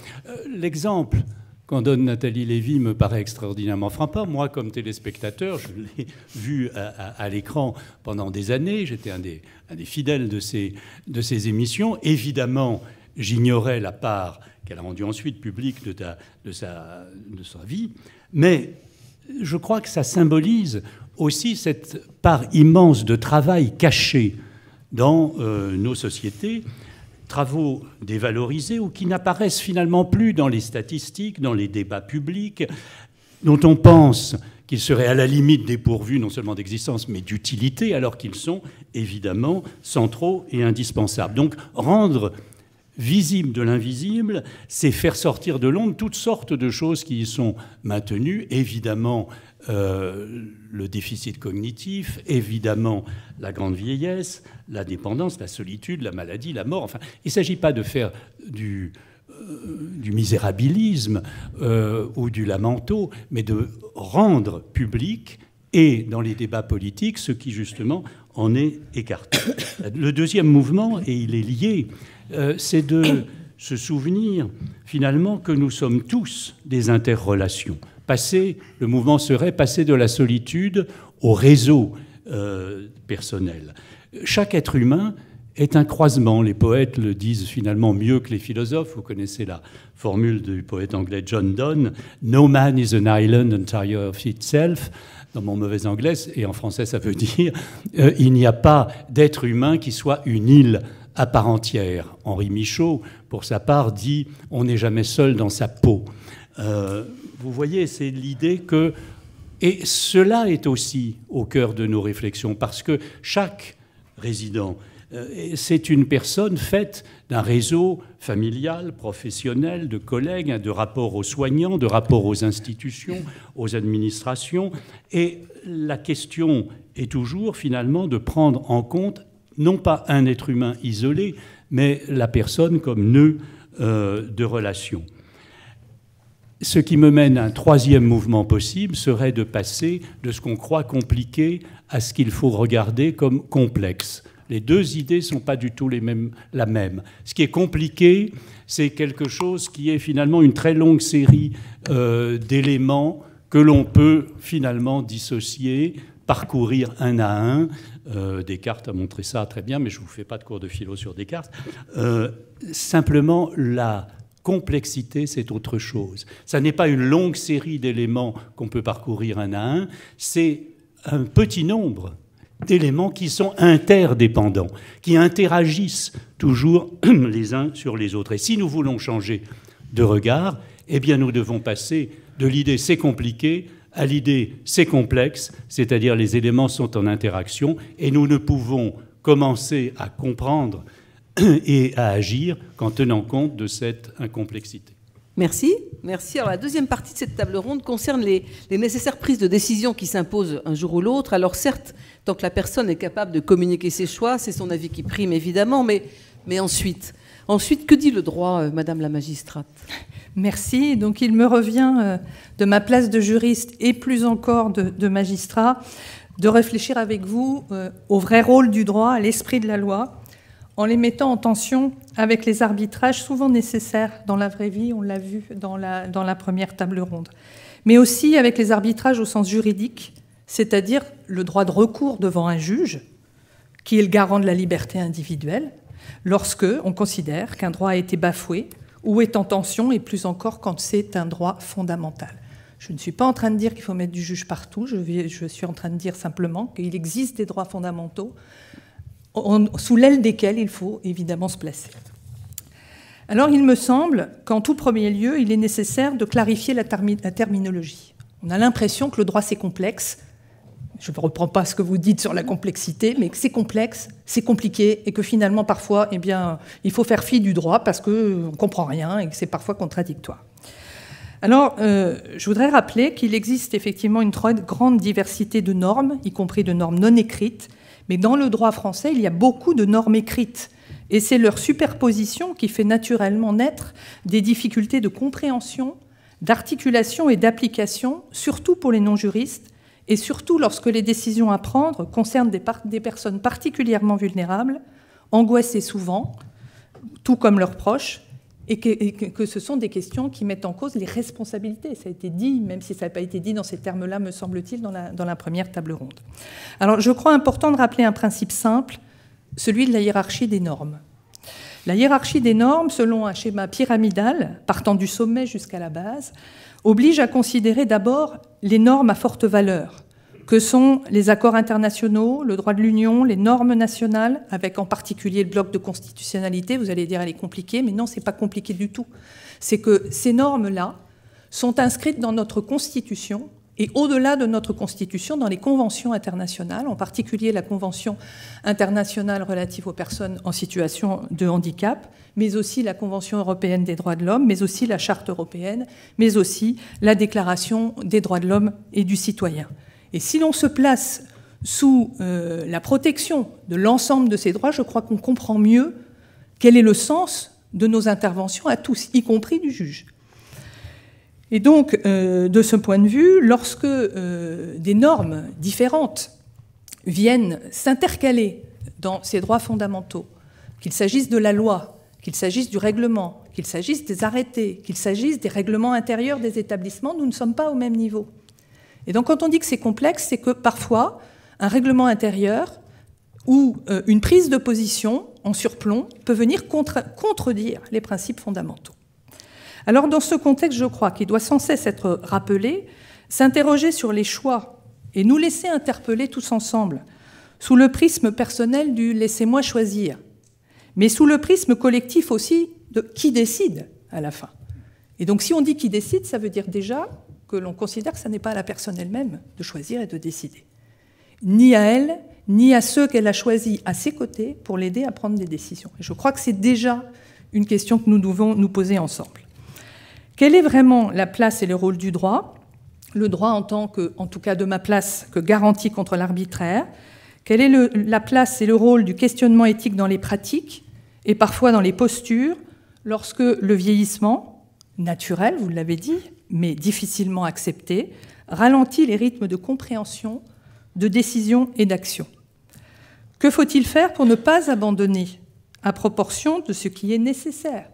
Speaker 3: L'exemple qu'en donne Nathalie Lévy me paraît extraordinairement frappant. Moi, comme téléspectateur, je l'ai vu à l'écran pendant des années. J'étais un des fidèles de ces émissions. Évidemment, j'ignorais la part qu'elle a rendue ensuite publique de sa vie. Mais je crois que ça symbolise aussi cette part immense de travail caché dans nos sociétés, travaux dévalorisés ou qui n'apparaissent finalement plus dans les statistiques, dans les débats publics, dont on pense qu'ils seraient à la limite dépourvus non seulement d'existence mais d'utilité, alors qu'ils sont évidemment centraux et indispensables. Donc rendre visible de l'invisible, c'est faire sortir de l'ombre toutes sortes de choses qui y sont maintenues. Évidemment, le déficit cognitif, évidemment la grande vieillesse, la dépendance, la solitude, la maladie, la mort. Enfin, il ne s'agit pas de faire du misérabilisme ou du lamento, mais de rendre public, et dans les débats politiques, ce qui justement en est écarté. Le deuxième mouvement, et il est lié, c'est de se souvenir finalement que nous sommes tous des interrelations. Le mouvement serait passer de la solitude au réseau personnel. Chaque être humain est un croisement. Les poètes le disent finalement mieux que les philosophes. Vous connaissez la formule du poète anglais John Donne, « No man is an island entire of itself ». Dans mon mauvais anglais, et en français ça veut dire « il n'y a pas d'être humain qui soit une île à part entière ». Henri Michaud, pour sa part, dit « on n'est jamais seul dans sa peau ». Vous voyez, c'est l'idée que... Et cela est aussi au cœur de nos réflexions, parce que chaque résident, c'est une personne faite d'un réseau familial, professionnel, de collègues, de rapports aux soignants, de rapports aux institutions, aux administrations. Et la question est toujours, finalement, de prendre en compte, non pas un être humain isolé, mais la personne comme nœud de relation. Ce qui me mène à un troisième mouvement possible serait de passer de ce qu'on croit compliqué à ce qu'il faut regarder comme complexe. Les deux idées ne sont pas du tout la même. Ce qui est compliqué, c'est quelque chose qui est finalement une très longue série d'éléments que l'on peut finalement dissocier, parcourir un à un. Descartes a montré ça très bien, mais je ne vous fais pas de cours de philo sur Descartes. Simplement, la complexité, c'est autre chose. Ça n'est pas une longue série d'éléments qu'on peut parcourir un à un, c'est un petit nombre d'éléments qui sont interdépendants, qui interagissent toujours les uns sur les autres. Et si nous voulons changer de regard, eh bien nous devons passer de l'idée « c'est compliqué » à l'idée « c'est complexe », c'est-à-dire les éléments sont en interaction, et nous ne pouvons commencer à comprendre et à agir qu'en tenant compte de cette incomplexité.
Speaker 1: Merci. Merci. Alors, la deuxième partie de cette table ronde concerne les nécessaires prises de décision qui s'imposent un jour ou l'autre. Alors, certes, tant que la personne est capable de communiquer ses choix, c'est son avis qui prime, évidemment, mais ensuite, que dit le droit, Madame la magistrate ?
Speaker 5: Merci. Donc, il me revient de ma place de juriste et plus encore de magistrat de réfléchir avec vous au vrai rôle du droit, à l'esprit de la loi, en les mettant en tension avec les arbitrages souvent nécessaires dans la vraie vie, on l'a vu dans la première table ronde, mais aussi avec les arbitrages au sens juridique, c'est-à-dire le droit de recours devant un juge, qui est le garant de la liberté individuelle, lorsque on considère qu'un droit a été bafoué ou est en tension, et plus encore quand c'est un droit fondamental. Je ne suis pas en train de dire qu'il faut mettre du juge partout, je suis en train de dire simplement qu'il existe des droits fondamentaux sous l'aile desquels il faut évidemment se placer. Alors il me semble qu'en tout premier lieu, il est nécessaire de clarifier la terminologie. On a l'impression que le droit c'est complexe. Je ne reprends pas ce que vous dites sur la complexité, mais que c'est complexe, c'est compliqué, et que finalement parfois, eh bien, il faut faire fi du droit parce qu'on ne comprend rien et que c'est parfois contradictoire. Alors, je voudrais rappeler qu'il existe effectivement une très grande diversité de normes, y compris de normes non écrites, mais dans le droit français, il y a beaucoup de normes écrites. Et c'est leur superposition qui fait naturellement naître des difficultés de compréhension, d'articulation et d'application, surtout pour les non-juristes, et surtout lorsque les décisions à prendre concernent des personnes particulièrement vulnérables, angoissées souvent, tout comme leurs proches, et que ce sont des questions qui mettent en cause les responsabilités. Ça a été dit, même si ça n'a pas été dit dans ces termes-là, me semble-t-il, dans la première table ronde. Alors, je crois important de rappeler un principe simple, celui de la hiérarchie des normes. La hiérarchie des normes, selon un schéma pyramidal, partant du sommet jusqu'à la base, oblige à considérer d'abord les normes à forte valeur, que sont les accords internationaux, le droit de l'Union, les normes nationales, avec en particulier le bloc de constitutionnalité. Vous allez dire, elle est compliquée, mais non, ce n'est pas compliqué du tout. C'est que ces normes-là sont inscrites dans notre Constitution et au-delà de notre Constitution, dans les conventions internationales, en particulier la Convention internationale relative aux personnes en situation de handicap, mais aussi la Convention européenne des droits de l'homme, mais aussi la Charte européenne, mais aussi la Déclaration des droits de l'homme et du citoyen. Et si l'on se place sous la protection de l'ensemble de ces droits, je crois qu'on comprend mieux quel est le sens de nos interventions à tous, y compris du juge. Et donc, de ce point de vue, lorsque des normes différentes viennent s'intercaler dans ces droits fondamentaux, qu'il s'agisse de la loi, qu'il s'agisse du règlement, qu'il s'agisse des arrêtés, qu'il s'agisse des règlements intérieurs des établissements, nous ne sommes pas au même niveau. Et donc, quand on dit que c'est complexe, c'est que parfois, un règlement intérieur ou une prise de position en surplomb peut venir contredire les principes fondamentaux. Alors, dans ce contexte, je crois qu'il doit sans cesse être rappelé, s'interroger sur les choix et nous laisser interpeller tous ensemble, sous le prisme personnel du « laissez-moi choisir », mais sous le prisme collectif aussi de qui décide à la fin. Et donc, si on dit qui décide, ça veut dire déjà que l'on considère que ce n'est pas à la personne elle-même de choisir et de décider. Ni à elle, ni à ceux qu'elle a choisis à ses côtés pour l'aider à prendre des décisions. Et je crois que c'est déjà une question que nous devons nous poser ensemble. Quelle est vraiment la place et le rôle du droit ? Le droit en tant que, en tout cas de ma place, que garantie contre l'arbitraire. Quelle est la place et le rôle du questionnement éthique dans les pratiques et parfois dans les postures lorsque le vieillissement, naturel, vous l'avez dit, mais difficilement accepté, ralentit les rythmes de compréhension, de décision et d'action. Que faut-il faire pour ne pas abandonner, à proportion de ce qui est nécessaire,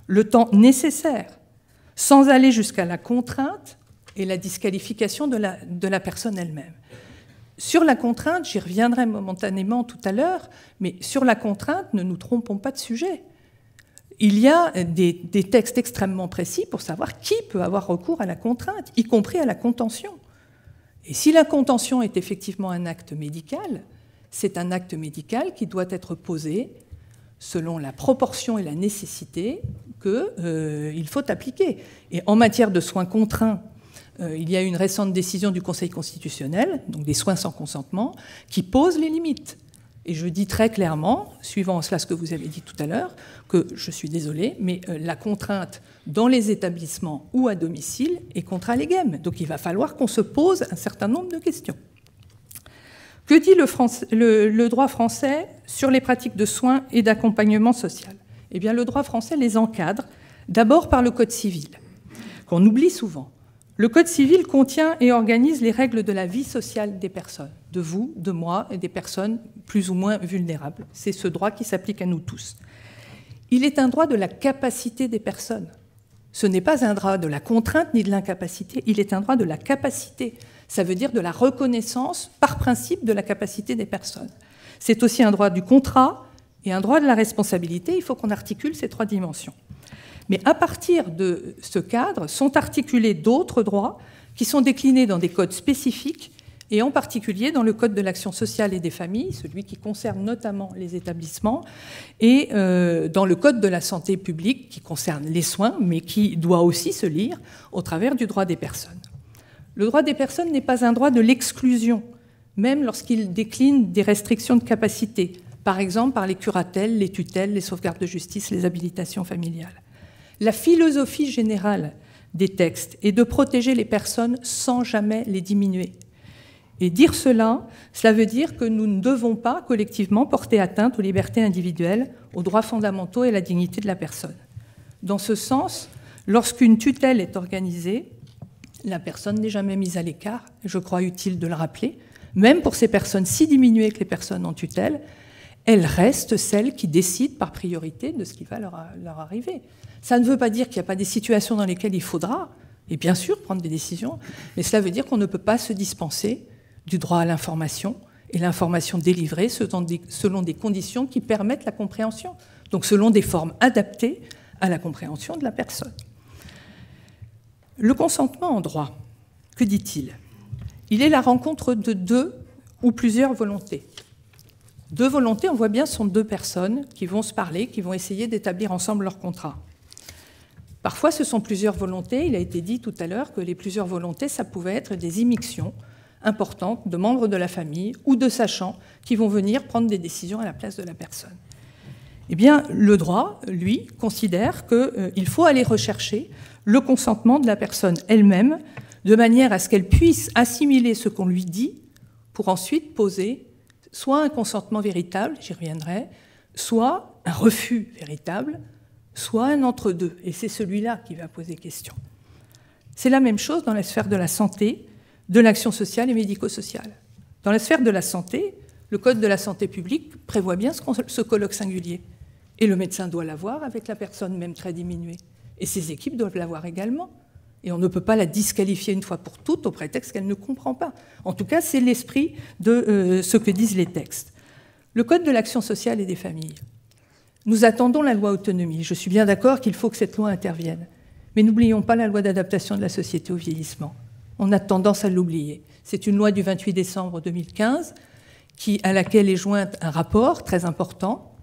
Speaker 5: le temps nécessaire, sans aller jusqu'à la contrainte et la disqualification de la personne elle-même. Sur la contrainte, j'y reviendrai momentanément tout à l'heure, mais sur la contrainte, ne nous trompons pas de sujet. Il y a des textes extrêmement précis pour savoir qui peut avoir recours à la contrainte, y compris à la contention. Et si la contention est effectivement un acte médical, c'est un acte médical qui doit être posé selon la proportion et la nécessité qu'il faut appliquer. Et en matière de soins contraints, il y a une récente décision du Conseil constitutionnel, donc des soins sans consentement, qui pose les limites. Et je dis très clairement, suivant cela ce que vous avez dit tout à l'heure, que je suis désolée, mais la contrainte dans les établissements ou à domicile est contra legem. Donc il va falloir qu'on se pose un certain nombre de questions. Que dit le droit français sur les pratiques de soins et d'accompagnement social ? Eh bien, le droit français les encadre d'abord par le Code civil, qu'on oublie souvent. Le Code civil contient et organise les règles de la vie sociale des personnes, de vous, de moi et des personnes plus ou moins vulnérables. C'est ce droit qui s'applique à nous tous. Il est un droit de la capacité des personnes. Ce n'est pas un droit de la contrainte ni de l'incapacité, il est un droit de la capacité. Ça veut dire de la reconnaissance par principe de la capacité des personnes. C'est aussi un droit du contrat et un droit de la responsabilité. Il faut qu'on articule ces trois dimensions. Mais à partir de ce cadre sont articulés d'autres droits qui sont déclinés dans des codes spécifiques et en particulier dans le Code de l'action sociale et des familles, celui qui concerne notamment les établissements, et dans le Code de la santé publique qui concerne les soins, mais qui doit aussi se lire au travers du droit des personnes. Le droit des personnes n'est pas un droit de l'exclusion, même lorsqu'il décline des restrictions de capacité, par exemple par les curatelles, les tutelles, les sauvegardes de justice, les habilitations familiales. La philosophie générale des textes est de protéger les personnes sans jamais les diminuer. Et dire cela veut dire que nous ne devons pas collectivement porter atteinte aux libertés individuelles, aux droits fondamentaux et à la dignité de la personne. Dans ce sens, lorsqu'une tutelle est organisée, la personne n'est jamais mise à l'écart, je crois utile de le rappeler, même pour ces personnes si diminuées que les personnes en tutelle, elles restent celles qui décident par priorité de ce qui va leur arriver. Ça ne veut pas dire qu'il n'y a pas des situations dans lesquelles il faudra, et bien sûr, prendre des décisions, mais cela veut dire qu'on ne peut pas se dispenser du droit à l'information, et l'information délivrée selon des conditions qui permettent la compréhension, donc selon des formes adaptées à la compréhension de la personne. Le consentement en droit, que dit-il ? Il est la rencontre de deux ou plusieurs volontés. Deux volontés, on voit bien, sont deux personnes qui vont se parler, qui vont essayer d'établir ensemble leur contrat. Parfois, ce sont plusieurs volontés. Il a été dit tout à l'heure que les plusieurs volontés, ça pouvait être des immixtions importantes de membres de la famille ou de sachants qui vont venir prendre des décisions à la place de la personne. Eh bien, le droit, lui, considère qu'il faut aller rechercher le consentement de la personne elle-même, de manière à ce qu'elle puisse assimiler ce qu'on lui dit, pour ensuite poser soit un consentement véritable, j'y reviendrai, soit un refus véritable, soit un entre-deux. Et c'est celui-là qui va poser question. C'est la même chose dans la sphère de la santé, de l'action sociale et médico-sociale. Dans la sphère de la santé, le Code de la santé publique prévoit bien ce colloque singulier. Et le médecin doit l'avoir avec la personne, même très diminuée. Et ses équipes doivent l'avoir également. Et on ne peut pas la disqualifier une fois pour toutes au prétexte qu'elle ne comprend pas. En tout cas, c'est l'esprit de ce que disent les textes. Le Code de l'action sociale et des familles. Nous attendons la loi autonomie. Je suis bien d'accord qu'il faut que cette loi intervienne. Mais n'oublions pas la loi d'adaptation de la société au vieillissement. On a tendance à l'oublier. C'est une loi du 28 décembre 2015 à laquelle est joint un rapport très important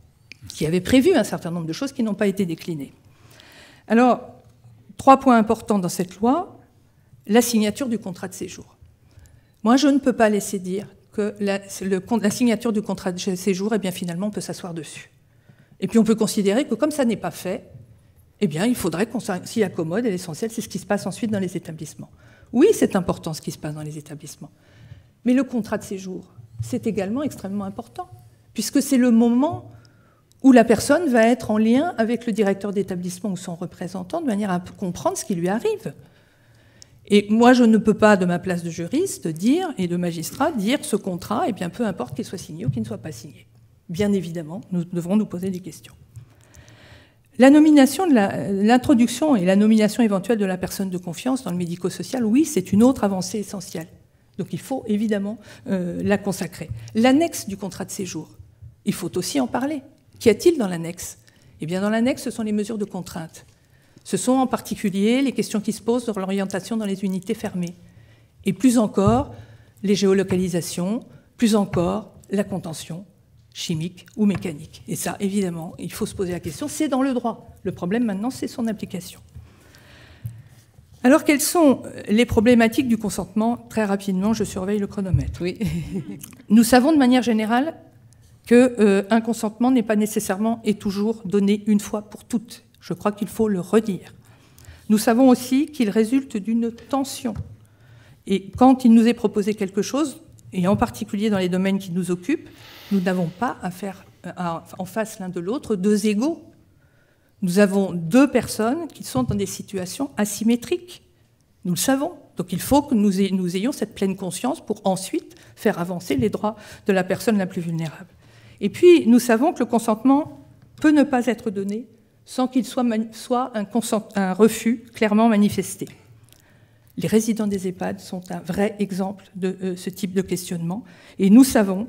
Speaker 5: qui avait prévu un certain nombre de choses qui n'ont pas été déclinées. Alors, 3 points importants dans cette loi. La signature du contrat de séjour. Moi, je ne peux pas laisser dire que la signature du contrat de séjour, eh bien, finalement, on peut s'asseoir dessus. Et puis, on peut considérer que comme ça n'est pas fait, eh bien, il faudrait qu'on s'y accommode, et l'essentiel, c'est ce qui se passe ensuite dans les établissements. Oui, c'est important ce qui se passe dans les établissements. Mais le contrat de séjour, c'est également extrêmement important, puisque c'est le moment où la personne va être en lien avec le directeur d'établissement ou son représentant, de manière à comprendre ce qui lui arrive. Et moi, je ne peux pas, de ma place de juriste, et de magistrat, dire ce contrat, eh bien, peu importe qu'il soit signé ou qu'il ne soit pas signé. Bien évidemment, nous devrons nous poser des questions. L'introduction et la nomination éventuelle de la personne de confiance dans le médico-social, oui, c'est une autre avancée essentielle. Donc il faut évidemment la consacrer. L'annexe du contrat de séjour, il faut aussi en parler. Qu'y a-t-il dans l'annexe ? Eh bien, dans l'annexe, ce sont les mesures de contrainte. Ce sont en particulier les questions qui se posent sur l'orientation dans les unités fermées. Et plus encore, les géolocalisations, plus encore, la contention chimique ou mécanique. Et ça, évidemment, il faut se poser la question. C'est dans le droit. Le problème, maintenant, c'est son application. Alors, quelles sont les problématiques du consentement ? Très rapidement, je surveille le chronomètre.
Speaker 1: Oui.
Speaker 5: Nous savons de manière générale qu'un consentement n'est pas nécessairement et toujours donné une fois pour toutes. Je crois qu'il faut le redire. Nous savons aussi qu'il résulte d'une tension. Et quand il nous est proposé quelque chose, et en particulier dans les domaines qui nous occupent, nous n'avons pas à faire en face l'un de l'autre 2 égaux. Nous avons 2 personnes qui sont dans des situations asymétriques. Nous le savons. Donc il faut que nous ayons cette pleine conscience pour ensuite faire avancer les droits de la personne la plus vulnérable. Et puis, nous savons que le consentement peut ne pas être donné sans qu'il soit un refus clairement manifesté. Les résidents des EHPAD sont un vrai exemple de ce type de questionnement. Et nous savons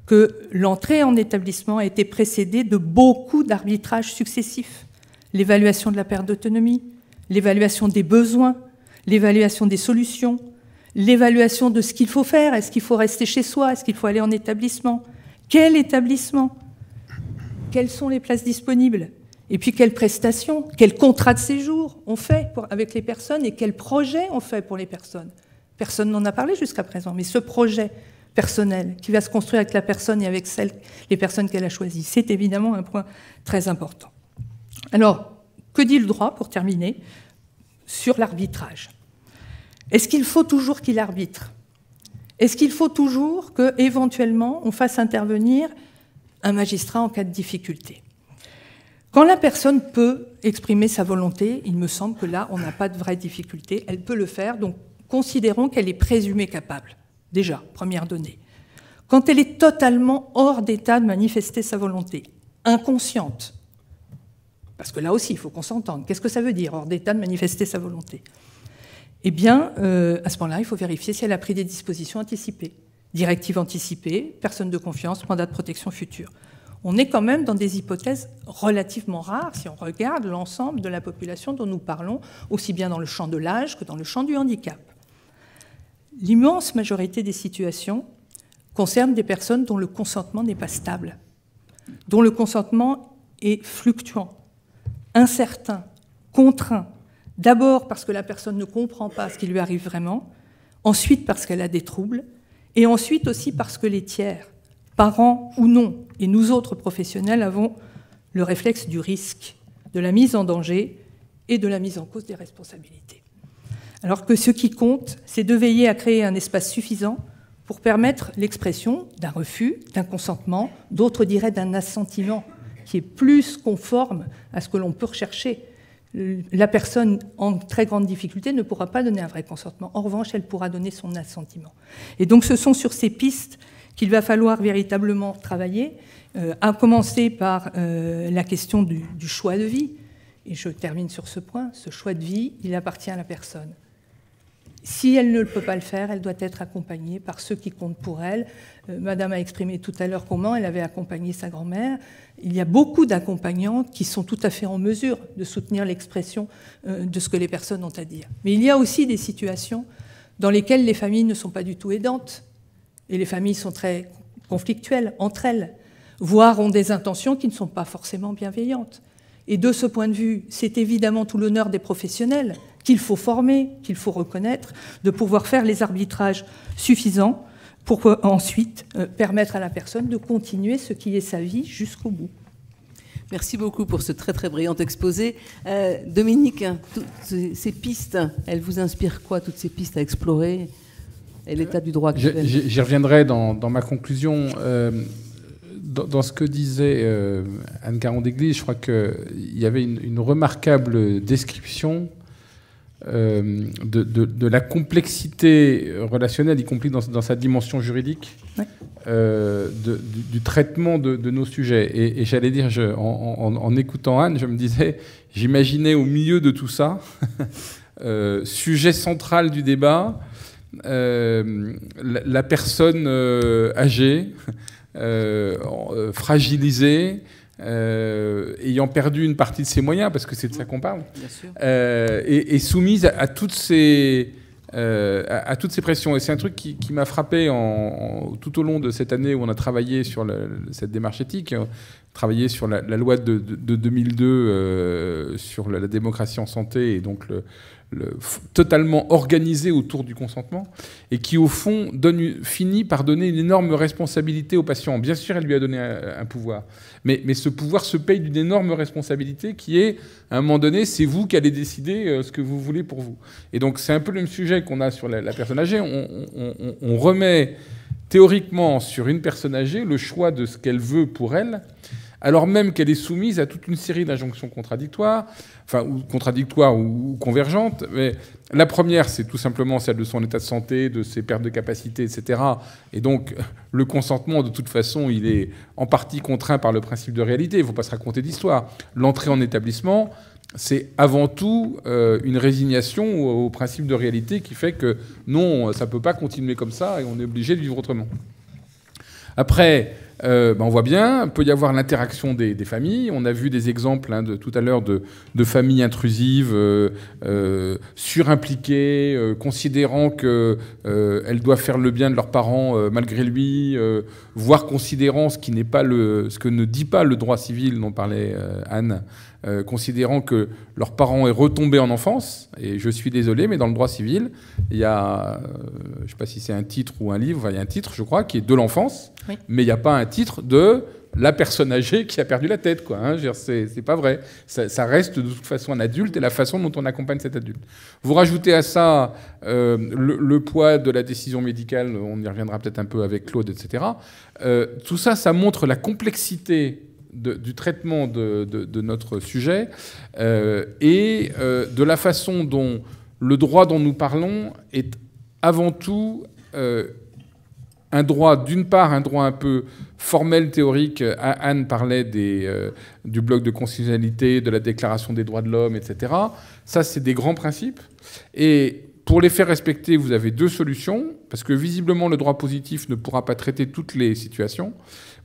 Speaker 5: que l'entrée en établissement a été précédée de beaucoup d'arbitrages successifs. L'évaluation de la perte d'autonomie, l'évaluation des besoins, l'évaluation des solutions, l'évaluation de ce qu'il faut faire. Est-ce qu'il faut rester chez soi ? Est-ce qu'il faut aller en établissement ? Quel établissement ? Quelles sont les places disponibles ? Et puis quelles prestations, quels contrats de séjour on fait avec les personnes et quels projets on fait pour les personnes ? Personne n'en a parlé jusqu'à présent, mais ce projet personnel qui va se construire avec la personne et avec les personnes qu'elle a choisies, c'est évidemment un point très important. Alors, que dit le droit, pour terminer, sur l'arbitrage ? Est-ce qu'il faut toujours qu'il arbitre ? Est-ce qu'il faut toujours qu'éventuellement on fasse intervenir un magistrat en cas de difficulté ? Quand la personne peut exprimer sa volonté, il me semble que là, on n'a pas de vraie difficulté. Elle peut le faire, donc considérons qu'elle est présumée capable. Déjà, première donnée. Quand elle est totalement hors d'état de manifester sa volonté, inconsciente, parce que là aussi, il faut qu'on s'entende. Qu'est-ce que ça veut dire, hors d'état de manifester sa volonté ? Eh bien, à ce moment-là, il faut vérifier si elle a pris des dispositions anticipées. Directive anticipée, personne de confiance, mandat de protection future. On est quand même dans des hypothèses relativement rares si on regarde l'ensemble de la population dont nous parlons, aussi bien dans le champ de l'âge que dans le champ du handicap. L'immense majorité des situations concernent des personnes dont le consentement n'est pas stable, dont le consentement est fluctuant, incertain, contraint, D'abord parce que la personne ne comprend pas ce qui lui arrive vraiment, ensuite parce qu'elle a des troubles, et ensuite aussi parce que les tiers, parents ou non, et nous autres professionnels avons le réflexe du risque, de la mise en danger et de la mise en cause des responsabilités. Alors que ce qui compte, c'est de veiller à créer un espace suffisant pour permettre l'expression d'un refus, d'un consentement, d'autres diraient d'un assentiment, qui est plus conforme à ce que l'on peut rechercher. La personne en très grande difficulté ne pourra pas donner un vrai consentement. En revanche, elle pourra donner son assentiment. Et donc ce sont sur ces pistes qu'il va falloir véritablement travailler, à commencer par la question du choix de vie. Et je termine sur ce point. Ce choix de vie, il appartient à la personne. Si elle ne peut pas le faire, elle doit être accompagnée par ceux qui comptent pour elle. Madame a exprimé tout à l'heure comment elle avait accompagné sa grand-mère. Il y a beaucoup d'accompagnants qui sont tout à fait en mesure de soutenir l'expression de ce que les personnes ont à dire. Mais il y a aussi des situations dans lesquelles les familles ne sont pas du tout aidantes. Et les familles sont très conflictuelles entre elles, voire ont des intentions qui ne sont pas forcément bienveillantes. Et de ce point de vue, c'est évidemment tout l'honneur des professionnels qu'il faut former, qu'il faut reconnaître, de pouvoir faire les arbitrages suffisants pour ensuite permettre à la personne de continuer ce qui est sa vie jusqu'au bout.
Speaker 1: Merci beaucoup pour ce très très brillant exposé. Dominique, toutes ces pistes, elles vous inspirent quoi, toutes ces pistes à explorer et l'état du droit actuel?
Speaker 4: J'y reviendrai dans ma conclusion. Dans ce que disait Anne Caron-Déglise, je crois qu'il y avait une remarquable description de la complexité relationnelle, y compris dans sa dimension juridique, ouais. Du traitement de nos sujets. Et j'allais dire, en écoutant Anne, je me disais, j'imaginais au milieu de tout ça, sujet central du débat, la personne âgée, fragilisée, ayant perdu une partie de ses moyens, parce que c'est de ça qu'on parle, et soumise à toutes ces pressions. Et c'est un truc qui m'a frappé tout au long de cette année où on a travaillé sur cette démarche éthique, travaillé sur la loi de 2002 sur la démocratie en santé, et donc totalement organisé autour du consentement, et qui, au fond, finit par donner une énorme responsabilité au patient. Bien sûr, elle lui a donné un pouvoir, mais ce pouvoir se paye d'une énorme responsabilité qui est, à un moment donné, c'est vous qui allez décider ce que vous voulez pour vous. Et donc, c'est un peu le même sujet qu'on a sur la personne âgée. On remet théoriquement sur une personne âgée le choix de ce qu'elle veut pour elle, alors même qu'elle est soumise à toute une série d'injonctions contradictoires, ou convergentes. Mais la première, c'est tout simplement celle de son état de santé, de ses pertes de capacité, etc. Et donc, le consentement, de toute façon, il est en partie contraint par le principe de réalité. Il ne faut pas se raconter d'histoire. L'entrée en établissement, c'est avant tout une résignation au principe de réalité qui fait que non, ça ne peut pas continuer comme ça et on est obligé de vivre autrement. Après, on voit bien, il peut y avoir l'interaction des familles. On a vu des exemples tout à l'heure de familles intrusives, surimpliquées, considérant qu'elles doivent faire le bien de leurs parents malgré lui, voire considérant ce que ne dit pas le droit civil dont parlait Anne, considérant que leurs parents est retombé en enfance. Et je suis désolé, mais dans le droit civil, il y a, je ne sais pas si c'est un titre ou un livre, il y a un titre, je crois, qui est de l'enfance, oui. Mais il n'y a pas un titre de la personne âgée qui a perdu la tête, quoi. C'est pas vrai. Ça reste de toute façon un adulte et la façon dont on accompagne cet adulte. Vous rajoutez à ça le poids de la décision médicale, on y reviendra peut-être un peu avec Claude, etc. Tout ça, ça montre la complexité du traitement de notre sujet et de la façon dont le droit dont nous parlons est avant tout un droit, d'une part, un droit un peu formel, théorique. Anne parlait du bloc de constitutionnalité, de la Déclaration des droits de l'homme, etc. Ça, c'est des grands principes. Et pour les faire respecter, vous avez deux solutions, parce que visiblement, le droit positif ne pourra pas traiter toutes les situations.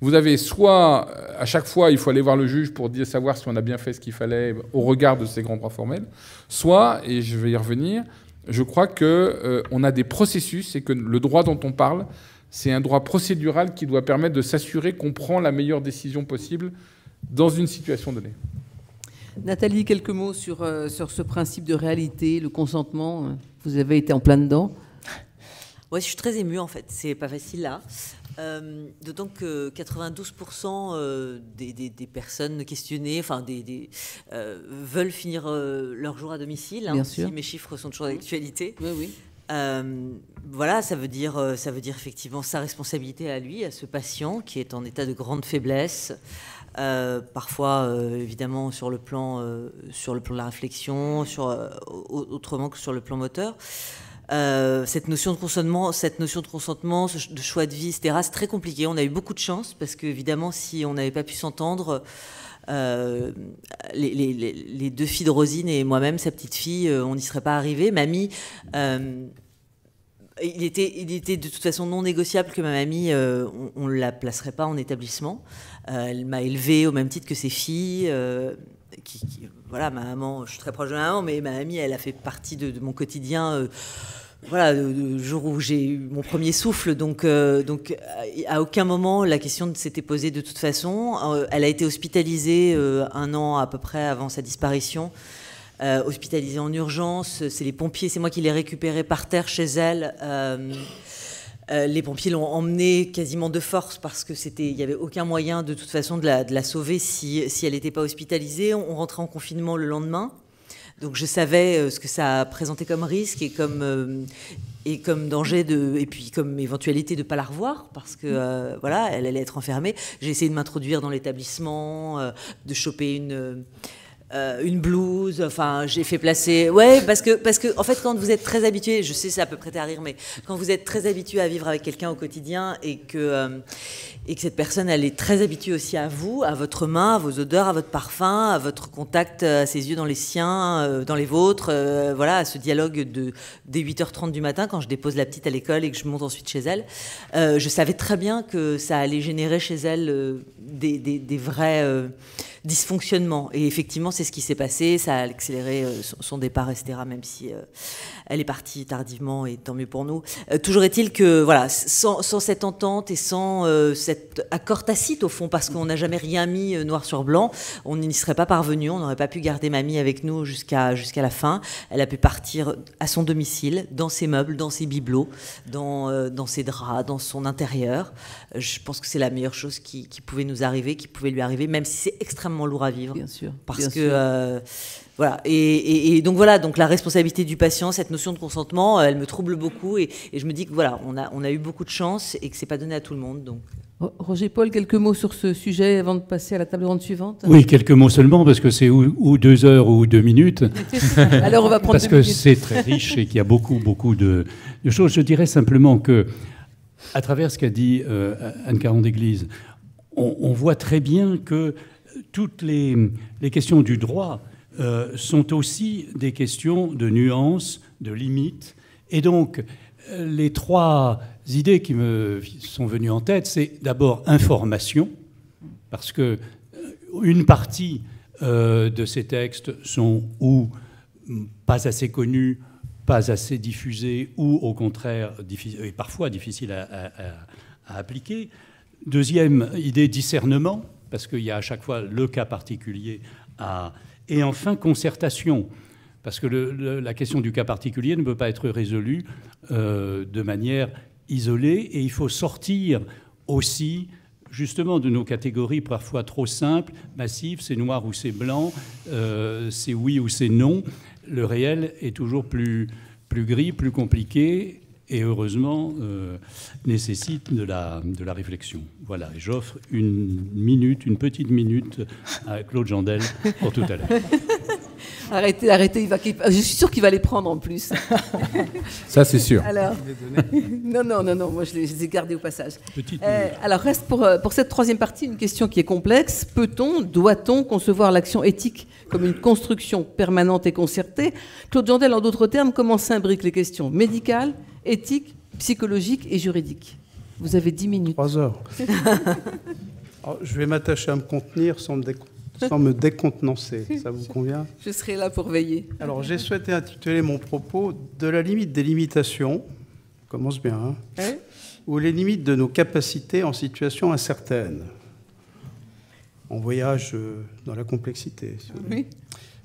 Speaker 4: Vous avez soit, à chaque fois, il faut aller voir le juge pour savoir si on a bien fait ce qu'il fallait au regard de ces grands droits formels, soit, et je vais y revenir, je crois qu'on a des processus et que le droit dont on parle, c'est un droit procédural qui doit permettre de s'assurer qu'on prend la meilleure décision possible dans une situation donnée.
Speaker 1: Nathalie, quelques mots sur ce principe de réalité, le consentement. Vous avez été en plein dedans.
Speaker 6: Ouais, je suis très émue en fait, c'est pas facile là. D'autant que 92% des personnes questionnées veulent finir leur jour à domicile.
Speaker 1: Bien sûr.
Speaker 6: Si mes chiffres sont toujours d'actualité.
Speaker 1: Oui, oui.
Speaker 6: Voilà, ça veut dire effectivement sa responsabilité à lui, à ce patient qui est en état de grande faiblesse. Parfois, évidemment, sur le plan de la réflexion, autrement que sur le plan moteur. Cette notion de consentement, de choix de vie, etc., c'est très compliqué. On a eu beaucoup de chance parce qu'évidemment, si on n'avait pas pu s'entendre, les deux filles de Rosine et moi-même, sa petite fille, on n'y serait pas arrivés. Mamie, il était de toute façon non négociable que ma mamie, on ne la placerait pas en établissement. Elle m'a élevée au même titre que ses filles. Voilà, ma maman, je suis très proche de ma maman, mais ma mamie, elle a fait partie de mon quotidien. Voilà, le jour où j'ai eu mon premier souffle, donc à aucun moment la question ne s'était posée de toute façon. Elle a été hospitalisée 1 an à peu près avant sa disparition, hospitalisée en urgence. C'est les pompiers, c'est moi qui l'ai récupérée par terre chez elle. Les pompiers l'ont emmenée quasiment de force parce que il y avait aucun moyen de toute façon de la sauver si elle n'était pas hospitalisée. On rentrait en confinement le lendemain. Donc je savais ce que ça présentait comme risque et comme danger et puis comme éventualité de ne pas la revoir parce que voilà, elle allait être enfermée. J'ai essayé de m'introduire dans l'établissement, de choper une blouse, enfin j'ai fait placer, ouais, parce que en fait quand vous êtes très habitué, je sais c'est à peu près à rire, mais quand vous êtes très habitué à vivre avec quelqu'un au quotidien et que cette personne elle est très habituée aussi à vous, à votre main, à vos odeurs, à votre parfum, à votre contact, à ses yeux dans les siens, dans les vôtres, voilà, à ce dialogue dès 8h30 du matin quand je dépose la petite à l'école et que je monte ensuite chez elle, je savais très bien que ça allait générer chez elle des vrais dysfonctionnements. Et effectivement, c'est ce qui s'est passé. Ça a accéléré son départ, etc., même si elle est partie tardivement, et tant mieux pour nous. Toujours est-il que, voilà, sans cette entente et sans cet accord tacite, au fond, parce qu'on n'a jamais rien mis noir sur blanc, on n'y serait pas parvenu. On n'aurait pas pu garder mamie avec nous jusqu'à la fin. Elle a pu partir à son domicile, dans ses meubles, dans ses bibelots, dans ses draps, dans son intérieur. Je pense que c'est la meilleure chose qui pouvait nous arriver, qui pouvait lui arriver, même si c'est extrêmement lourd à vivre.
Speaker 1: Bien sûr.
Speaker 6: Parce que voilà. Et donc voilà, donc la responsabilité du patient, cette notion de consentement, elle me trouble beaucoup et je me dis que voilà, on a eu beaucoup de chance et que c'est pas donné à tout le monde. Donc.
Speaker 1: Roger Paul, quelques mots sur ce sujet avant de passer à la table ronde suivante.
Speaker 3: Oui, quelques mots seulement parce que c'est ou 2 heures ou 2 minutes.
Speaker 1: Alors on va prendre
Speaker 3: parce que c'est très riche et qu'il y a beaucoup de choses. Je dirais simplement que à travers ce qu'a dit Anne Caron-Déglise, on voit très bien que toutes les questions du droit sont aussi des questions de nuances, de limites. Et donc, les 3 idées qui me sont venues en tête, c'est d'abord information, parce que une partie de ces textes sont ou pas assez connus, pas assez diffusés, ou au contraire, et parfois difficiles à appliquer. Deuxième idée, discernement, parce qu'il y a à chaque fois le cas particulier et enfin concertation, parce que la question du cas particulier ne peut pas être résolue de manière isolée et il faut sortir aussi justement de nos catégories parfois trop simples, massives, c'est noir ou c'est blanc, c'est oui ou c'est non. Le réel est toujours plus gris, plus compliqué et heureusement nécessite de la réflexion. Voilà, et j'offre une petite minute à Claude Jandel pour tout à l'heure.
Speaker 1: Arrêtez, je suis sûre qu'il va les prendre en plus.
Speaker 4: Ça, c'est sûr.
Speaker 1: Alors, non, moi je les ai gardés au passage. Alors reste pour cette 3e partie une question qui est complexe. Doit-on concevoir l'action éthique comme une construction permanente et concertée? Claude Jandel, en d'autres termes, comment s'imbriquent les questions médicales, éthiques, psychologiques et juridiques? Vous avez 10 minutes.
Speaker 7: 3 heures. Alors, je vais m'attacher à me contenir sans me décontenancer. Ça vous convient?
Speaker 1: Je serai là pour veiller.
Speaker 7: Alors, j'ai souhaité intituler mon propos « De la limite des limitations », commence bien, hein, ou les limites de nos capacités en situation incertaine. en voyage dans la complexité. Si vous voulez.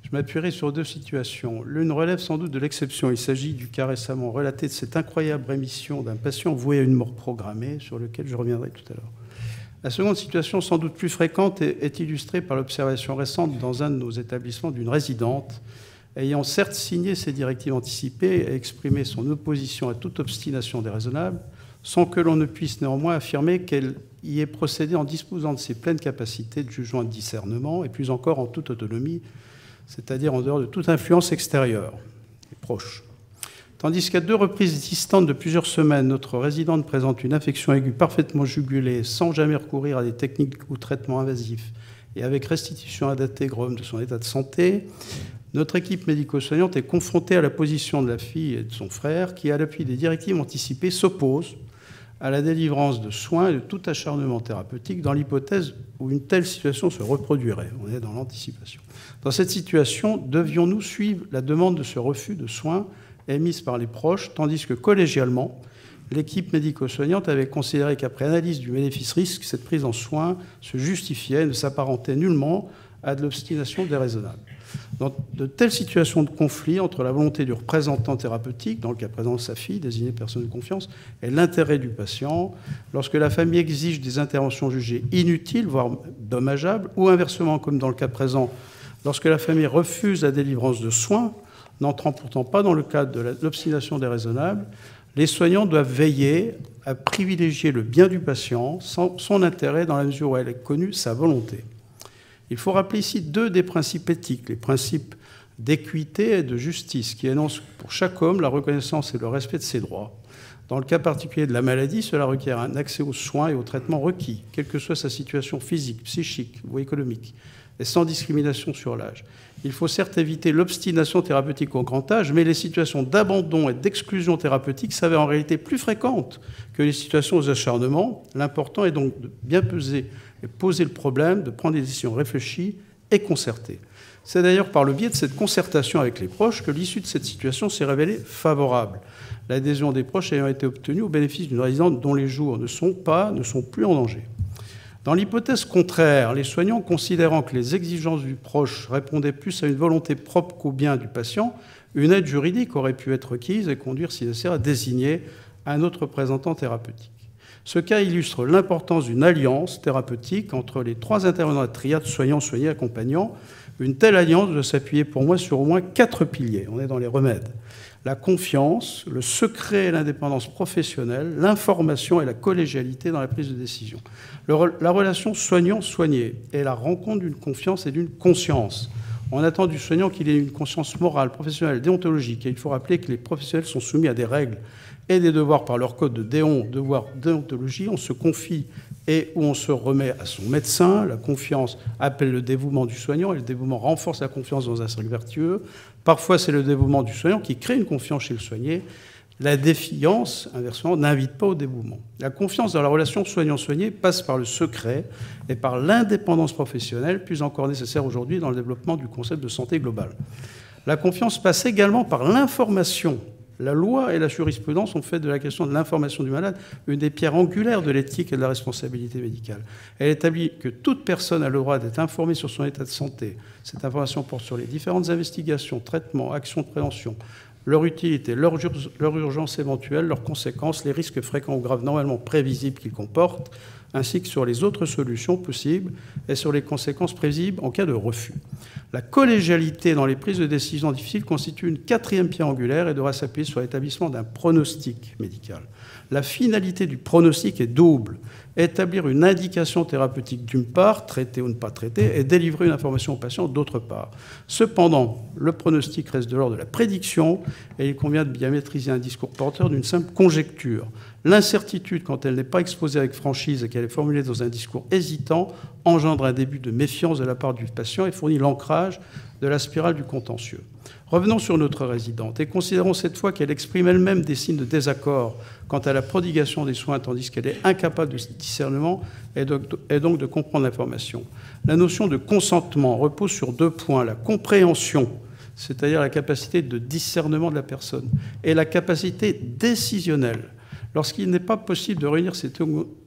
Speaker 7: Je m'appuierai sur 2 situations. L'une relève sans doute de l'exception. Il s'agit du cas récemment relaté de cette incroyable rémission d'un patient voué à une mort programmée, sur lequel je reviendrai tout à l'heure. La seconde situation, sans doute plus fréquente, est illustrée par l'observation récente dans un de nos établissements d'une résidente ayant certes signé ses directives anticipées et exprimé son opposition à toute obstination déraisonnable, sans que l'on ne puisse néanmoins affirmer qu'elle y ait procédé en disposant de ses pleines capacités de jugement et de discernement, et plus encore en toute autonomie, c'est-à-dire en dehors de toute influence extérieure et proche. Tandis qu'à 2 reprises distantes de plusieurs semaines, notre résidente présente une infection aiguë parfaitement jugulée, sans jamais recourir à des techniques ou traitements invasifs, et avec restitution ad integrum de son état de santé, notre équipe médico-soignante est confrontée à la position de la fille et de son frère, qui, à l'appui des directives anticipées, s'opposent à la délivrance de soins et de tout acharnement thérapeutique dans l'hypothèse où une telle situation se reproduirait. On est dans l'anticipation. Dans cette situation, devions-nous suivre la demande de ce refus de soins émise par les proches, tandis que collégialement, l'équipe médico-soignante avait considéré qu'après analyse du bénéfice-risque, cette prise en soins se justifiait et ne s'apparentait nullement à de l'obstination déraisonnable. Dans de telles situations de conflit entre la volonté du représentant thérapeutique, dans le cas présent sa fille, désignée personne de confiance, et l'intérêt du patient, lorsque la famille exige des interventions jugées inutiles, voire dommageables, ou inversement, comme dans le cas présent, lorsque la famille refuse la délivrance de soins, n'entrant pourtant pas dans le cadre de l'obstination déraisonnable, les soignants doivent veiller à privilégier le bien du patient, son intérêt dans la mesure où elle est connue, sa volonté. Il faut rappeler ici 2 des principes éthiques, les principes d'équité et de justice, qui énoncent pour chaque homme la reconnaissance et le respect de ses droits. Dans le cas particulier de la maladie, cela requiert un accès aux soins et aux traitements requis, quelle que soit sa situation physique, psychique ou économique, et sans discrimination sur l'âge. Il faut certes éviter l'obstination thérapeutique au grand âge, mais les situations d'abandon et d'exclusion thérapeutique s'avèrent en réalité plus fréquentes que les situations aux acharnements. L'important est donc de bien peser et poser le problème, de prendre des décisions réfléchies et concertées. C'est d'ailleurs par le biais de cette concertation avec les proches que l'issue de cette situation s'est révélée favorable, l'adhésion des proches ayant été obtenue au bénéfice d'une résidente dont les jours ne sont plus en danger. Dans l'hypothèse contraire, les soignants, considérant que les exigences du proche répondaient plus à une volonté propre qu'au bien du patient, une aide juridique aurait pu être requise et conduire, si nécessaire, à désigner un autre représentant thérapeutique. Ce cas illustre l'importance d'une alliance thérapeutique entre les 3 intervenants de la triade soignants, soignés, accompagnants. Une telle alliance doit s'appuyer pour moi sur au moins 4 piliers. On est dans les remèdes. La confiance, le secret et l'indépendance professionnelle, l'information et la collégialité dans la prise de décision. La relation soignant-soigné est la rencontre d'une confiance et d'une conscience. On attend du soignant qu'il ait une conscience morale, professionnelle, déontologique. Et il faut rappeler que les professionnels sont soumis à des règles et des devoirs par leur code de devoir déontologie. On se confie et où on se remet à son médecin. La confiance appelle le dévouement du soignant et le dévouement renforce la confiance dans un cercle vertueux. Parfois, c'est le dévouement du soignant qui crée une confiance chez le soigné. La défiance, inversement, n'invite pas au dévouement. La confiance dans la relation soignant-soigné passe par le secret et par l'indépendance professionnelle, plus encore nécessaire aujourd'hui dans le développement du concept de santé globale. La confiance passe également par l'information. La loi et la jurisprudence ont fait de la question de l'information du malade une des pierres angulaires de l'éthique et de la responsabilité médicale. Elle établit que toute personne a le droit d'être informée sur son état de santé. Cette information porte sur les différentes investigations, traitements, actions de prévention, leur utilité, leur urgence éventuelle, leurs conséquences, les risques fréquents ou graves normalement prévisibles qu'ils comportent, ainsi que sur les autres solutions possibles et sur les conséquences prévisibles en cas de refus. La collégialité dans les prises de décision difficiles constitue une 4e pierre angulaire et devra s'appuyer sur l'établissement d'un pronostic médical. La finalité du pronostic est double. Établir une indication thérapeutique d'une part, traiter ou ne pas traiter, et délivrer une information au patient d'autre part. Cependant, le pronostic reste de l'ordre de la prédiction et il convient de bien maîtriser un discours porteur d'une simple conjecture. L'incertitude, quand elle n'est pas exposée avec franchise et qu'elle est formulée dans un discours hésitant, engendre un début de méfiance de la part du patient et fournit l'ancrage de la spirale du contentieux. Revenons sur notre résidente et considérons cette fois qu'elle exprime elle-même des signes de désaccord quant à la prodigation des soins, tandis qu'elle est incapable de discernement et donc de comprendre l'information. La notion de consentement repose sur 2 points, la compréhension, c'est-à-dire la capacité de discernement de la personne, et la capacité décisionnelle. Lorsqu'il n'est pas possible de réunir ces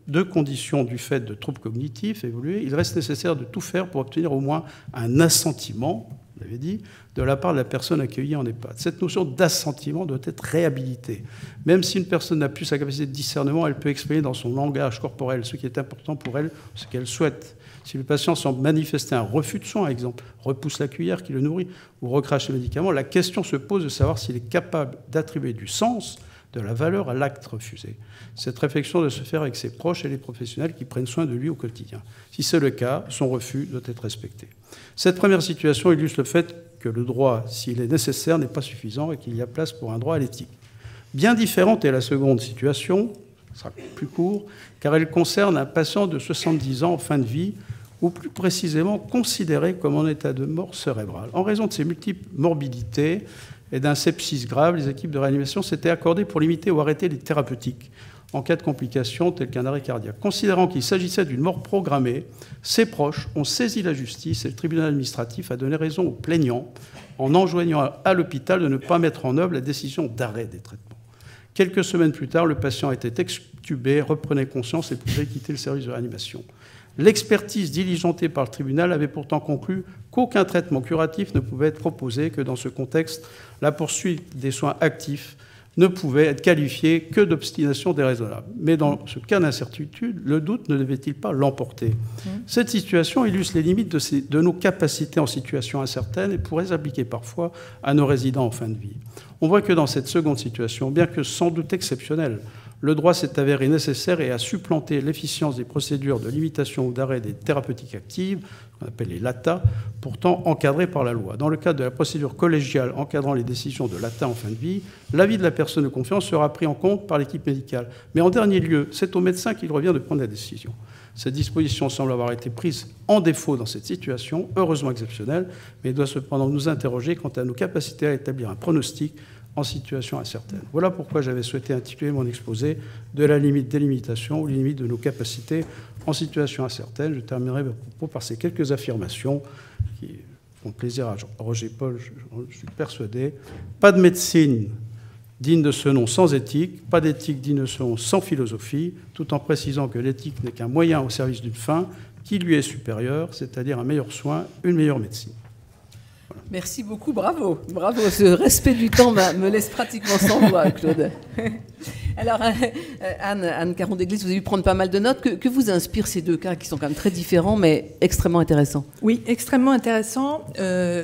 Speaker 7: deux conditions du fait de troubles cognitifs évolués, il reste nécessaire de tout faire pour obtenir au moins un assentiment, vous l'avez dit, de la part de la personne accueillie en EHPAD. Cette notion d'assentiment doit être réhabilitée. Même si une personne n'a plus sa capacité de discernement, elle peut exprimer dans son langage corporel ce qui est important pour elle, ce qu'elle souhaite. Si le patient semble manifester un refus de soins, par exemple, repousse la cuillère qui le nourrit ou recrache le médicament, la question se pose de savoir s'il est capable d'attribuer du sens, de la valeur à l'acte refusé. Cette réflexion doit se faire avec ses proches et les professionnels qui prennent soin de lui au quotidien. Si c'est le cas, son refus doit être respecté. Cette première situation illustre le fait que le droit, s'il est nécessaire, n'est pas suffisant et qu'il y a place pour un droit à l'éthique. Bien différente est la seconde situation, ce sera plus court, car elle concerne un patient de 70 ans en fin de vie, ou plus précisément considéré comme en état de mort cérébrale. En raison de ses multiples morbidités et d'un sepsis grave, les équipes de réanimation s'étaient accordées pour limiter ou arrêter les thérapeutiques en cas de complications telles qu'un arrêt cardiaque. Considérant qu'il s'agissait d'une mort programmée, ses proches ont saisi la justice et le tribunal administratif a donné raison aux plaignants en enjoignant à l'hôpital de ne pas mettre en œuvre la décision d'arrêt des traitements. Quelques semaines plus tard, le patient était extubé, reprenait conscience et pouvait quitter le service de réanimation. L'expertise diligentée par le tribunal avait pourtant conclu qu'aucun traitement curatif ne pouvait être proposé, que dans ce contexte, la poursuite des soins actifs ne pouvait être qualifiée que d'obstination déraisonnable. Mais dans ce cas d'incertitude, le doute ne devait-il pas l'emporter ? Cette situation illustre les limites de nos capacités en situation incertaine et pourrait s'appliquer parfois à nos résidents en fin de vie. On voit que dans cette seconde situation, bien que sans doute exceptionnelle, le droit s'est avéré nécessaire et a supplanté l'efficience des procédures de limitation ou d'arrêt des thérapeutiques actives, qu'on appelle les LATA, pourtant encadrées par la loi. Dans le cadre de la procédure collégiale encadrant les décisions de LATA en fin de vie, l'avis de la personne de confiance sera pris en compte par l'équipe médicale. Mais en dernier lieu, c'est au médecin qu'il revient de prendre la décision. Cette disposition semble avoir été prise en défaut dans cette situation, heureusement exceptionnelle, mais doit cependant nous interroger quant à nos capacités à établir un pronostic en situation incertaine. Voilà pourquoi j'avais souhaité intituler mon exposé « De la limite des limitations ou les limites de nos capacités en situation incertaine ». Je terminerai mon propos par ces quelques affirmations qui font plaisir à Roger Paul, je suis persuadé. Pas de médecine digne de ce nom sans éthique, pas d'éthique digne de ce nom sans philosophie, tout en précisant que l'éthique n'est qu'un moyen au service d'une fin qui lui est supérieure, c'est-à-dire un meilleur soin, une meilleure médecine.
Speaker 1: Merci beaucoup, bravo. Bravo, ce respect du temps me laisse pratiquement sans voix, Claude. Alors, Anne Caron-Déglise, vous avez dû prendre pas mal de notes. Que vous inspirent ces deux cas qui sont quand même très différents, mais extrêmement intéressants? Oui,
Speaker 5: extrêmement intéressants.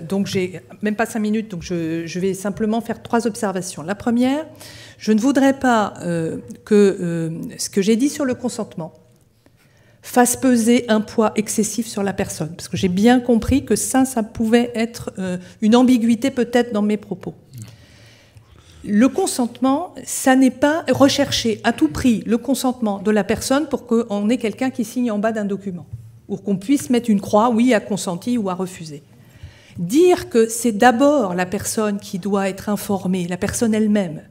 Speaker 5: Donc, j'ai même pas 5 minutes, donc je vais simplement faire 3 observations. La première, je ne voudrais pas que ce que j'ai dit sur le consentement fasse peser un poids excessif sur la personne. Parce que j'ai bien compris que ça pouvait être une ambiguïté peut-être dans mes propos. Le consentement, ça n'est pas rechercher à tout prix le consentement de la personne pour qu'on ait quelqu'un qui signe en bas d'un document, ou qu'on puisse mettre une croix, oui, a consenti ou a refusé. Dire que c'est d'abord la personne qui doit être informée, la personne elle-même,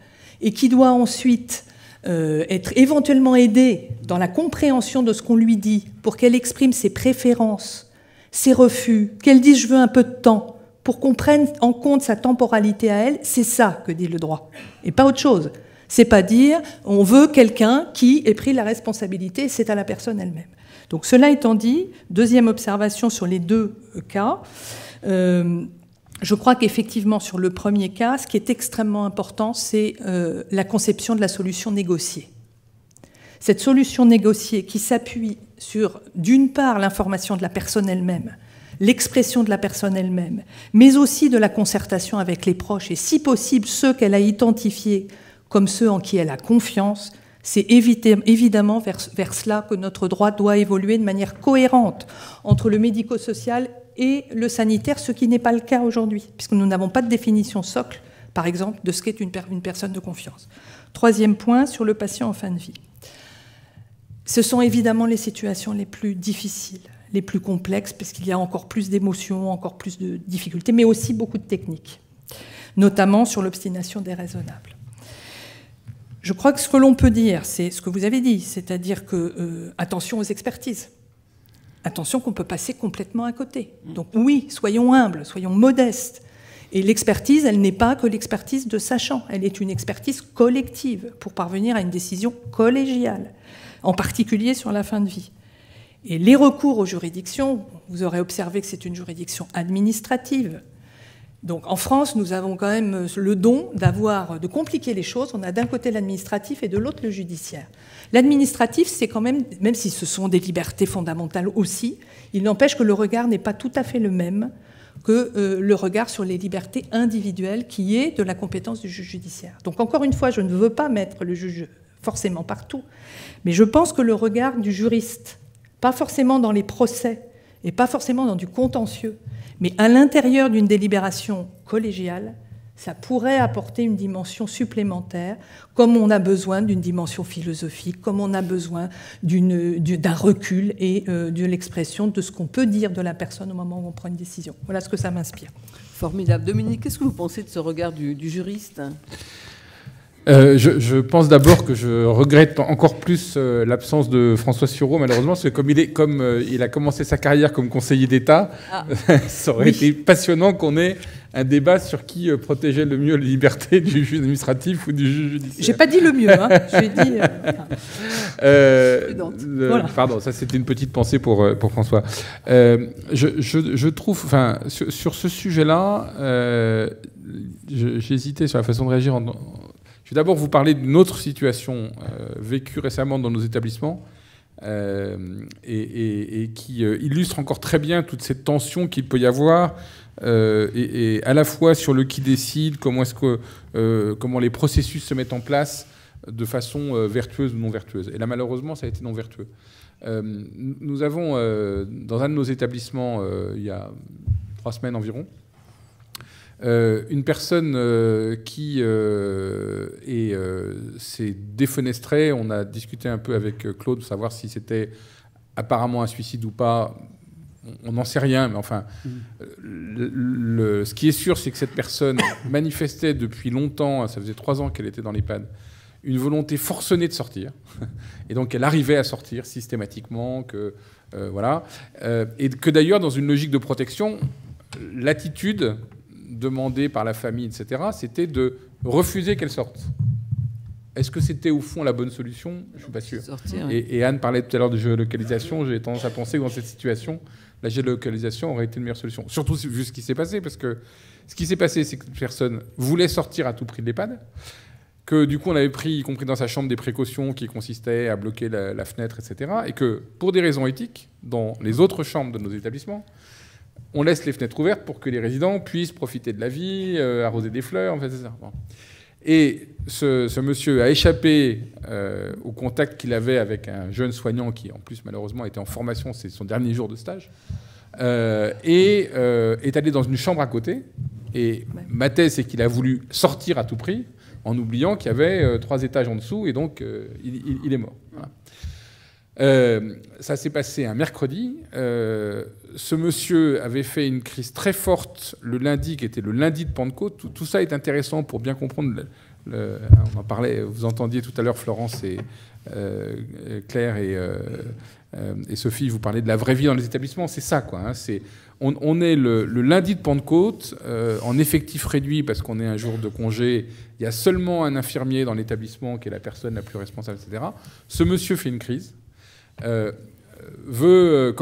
Speaker 5: et qui doit ensuite être éventuellement aidée dans la compréhension de ce qu'on lui dit pour qu'elle exprime ses préférences, ses refus, qu'elle dise « je veux un peu de temps », pour qu'on prenne en compte sa temporalité à elle, c'est ça que dit le droit, et pas autre chose. C'est pas dire « on veut quelqu'un qui ait pris la responsabilité », c'est à la personne elle-même. Donc cela étant dit, deuxième observation sur les deux cas, je crois qu'effectivement, sur le premier cas, ce qui est extrêmement important, c'est la conception de la solution négociée. Cette solution négociée qui s'appuie sur, d'une part, l'information de la personne elle-même, l'expression de la personne elle-même, mais aussi de la concertation avec les proches, et si possible, ceux qu'elle a identifiés comme ceux en qui elle a confiance, c'est évidemment vers cela que notre droit doit évoluer de manière cohérente entre le médico-social et le sanitaire, ce qui n'est pas le cas aujourd'hui, puisque nous n'avons pas de définition socle, par exemple, de ce qu'est une personne de confiance. Troisième point, sur le patient en fin de vie. Ce sont évidemment les situations les plus difficiles, les plus complexes, parce qu'il y a encore plus d'émotions, encore plus de difficultés, mais aussi beaucoup de techniques, notamment sur l'obstination déraisonnable. Je crois que ce que l'on peut dire, c'est ce que vous avez dit, c'est-à-dire que attention aux expertises. Attention qu'on peut passer complètement à côté. Donc oui, soyons humbles, soyons modestes. Et l'expertise, elle n'est pas que l'expertise de sachant, elle est une expertise collective pour parvenir à une décision collégiale. en particulier sur la fin de vie. Et les recours aux juridictions, vous aurez observé que c'est une juridiction administrative. Donc en France, nous avons quand même le don de compliquer les choses. On a d'un côté l'administratif et de l'autre le judiciaire. L'administratif, c'est quand même si ce sont des libertés fondamentales aussi, il n'empêche que le regard n'est pas tout à fait le même que le regard sur les libertés individuelles qui est de la compétence du juge judiciaire. Donc encore une fois, je ne veux pas mettre le juge forcément partout, mais je pense que le regard du juriste, pas forcément dans les procès et pas forcément dans du contentieux, mais à l'intérieur d'une délibération collégiale, ça pourrait apporter une dimension supplémentaire, comme on a besoin d'une dimension philosophique, comme on a besoin d'un recul et de l'expression de ce qu'on peut dire de la personne au moment où on prend une décision. Voilà ce que ça m'inspire.
Speaker 1: Formidable. Dominique, qu'est-ce que vous pensez de ce regard du juriste ?
Speaker 4: Je pense d'abord que je regrette encore plus l'absence de François Sureau, malheureusement, parce que comme il a commencé sa carrière comme conseiller d'État, ça aurait été passionnant qu'on ait un débat sur qui protégeait le mieux les libertés du juge administratif ou du juge judiciaire.
Speaker 5: J'ai pas dit le mieux, hein. J'ai dit...
Speaker 4: Voilà. Pardon, ça c'était une petite pensée pour François. Je trouve, enfin, sur ce sujet-là, j'hésitais sur la façon de réagir. Je vais d'abord vous parler d'une autre situation vécue récemment dans nos établissements et qui illustre encore très bien toute cette tension qu'il peut y avoir et à la fois sur le qui décide, comment les processus se mettent en place de façon vertueuse ou non vertueuse. Et là, malheureusement, ça a été non vertueux. Nous avons, dans un de nos établissements, il y a 3 semaines environ, une personne qui s'est défenestrée. On a discuté un peu avec Claude pour savoir si c'était apparemment un suicide ou pas. On n'en sait rien, mais enfin, ce qui est sûr, c'est que cette personne manifestait depuis longtemps, ça faisait 3 ans qu'elle était dans l'EHPAD, une volonté forcenée de sortir. Et donc, elle arrivait à sortir systématiquement, voilà. Et que d'ailleurs, dans une logique de protection, l'attitude demandée par la famille, etc., c'était de refuser qu'elle sorte. Est-ce que c'était au fond la bonne solution ? Je ne suis pas sûr. Et Anne parlait tout à l'heure de géolocalisation. J'ai tendance à penser que dans cette situation, la géolocalisation aurait été une meilleure solution. Surtout vu ce qui s'est passé, parce que ce qui s'est passé, c'est que cette personne voulait sortir à tout prix de l'EHPAD, que du coup on avait pris, y compris dans sa chambre, des précautions qui consistaient à bloquer la fenêtre, etc. Et que pour des raisons éthiques, dans les autres chambres de nos établissements, on laisse les fenêtres ouvertes pour que les résidents puissent profiter de la vie, arroser des fleurs, en fait, c'est ça. Bon. Et ce monsieur a échappé au contact qu'il avait avec un jeune soignant qui, en plus, malheureusement, était en formation, c'est son dernier jour de stage, et est allé dans une chambre à côté. Et ma thèse, c'est qu'il a voulu sortir à tout prix, en oubliant qu'il y avait 3 étages en dessous, et donc il est mort. Voilà. Ça s'est passé un mercredi. Ce monsieur avait fait une crise très forte le lundi, qui était le lundi de Pentecôte. Tout ça est intéressant pour bien comprendre. On en parlait, vous entendiez tout à l'heure Florence et Claire et Sophie, vous parlez de la vraie vie dans les établissements. C'est ça, quoi. Hein. On est le lundi de Pentecôte, en effectif réduit parce qu'on est un jour de congé. Il y a seulement un infirmier dans l'établissement qui est la personne la plus responsable, etc. Ce monsieur fait une crise. Veut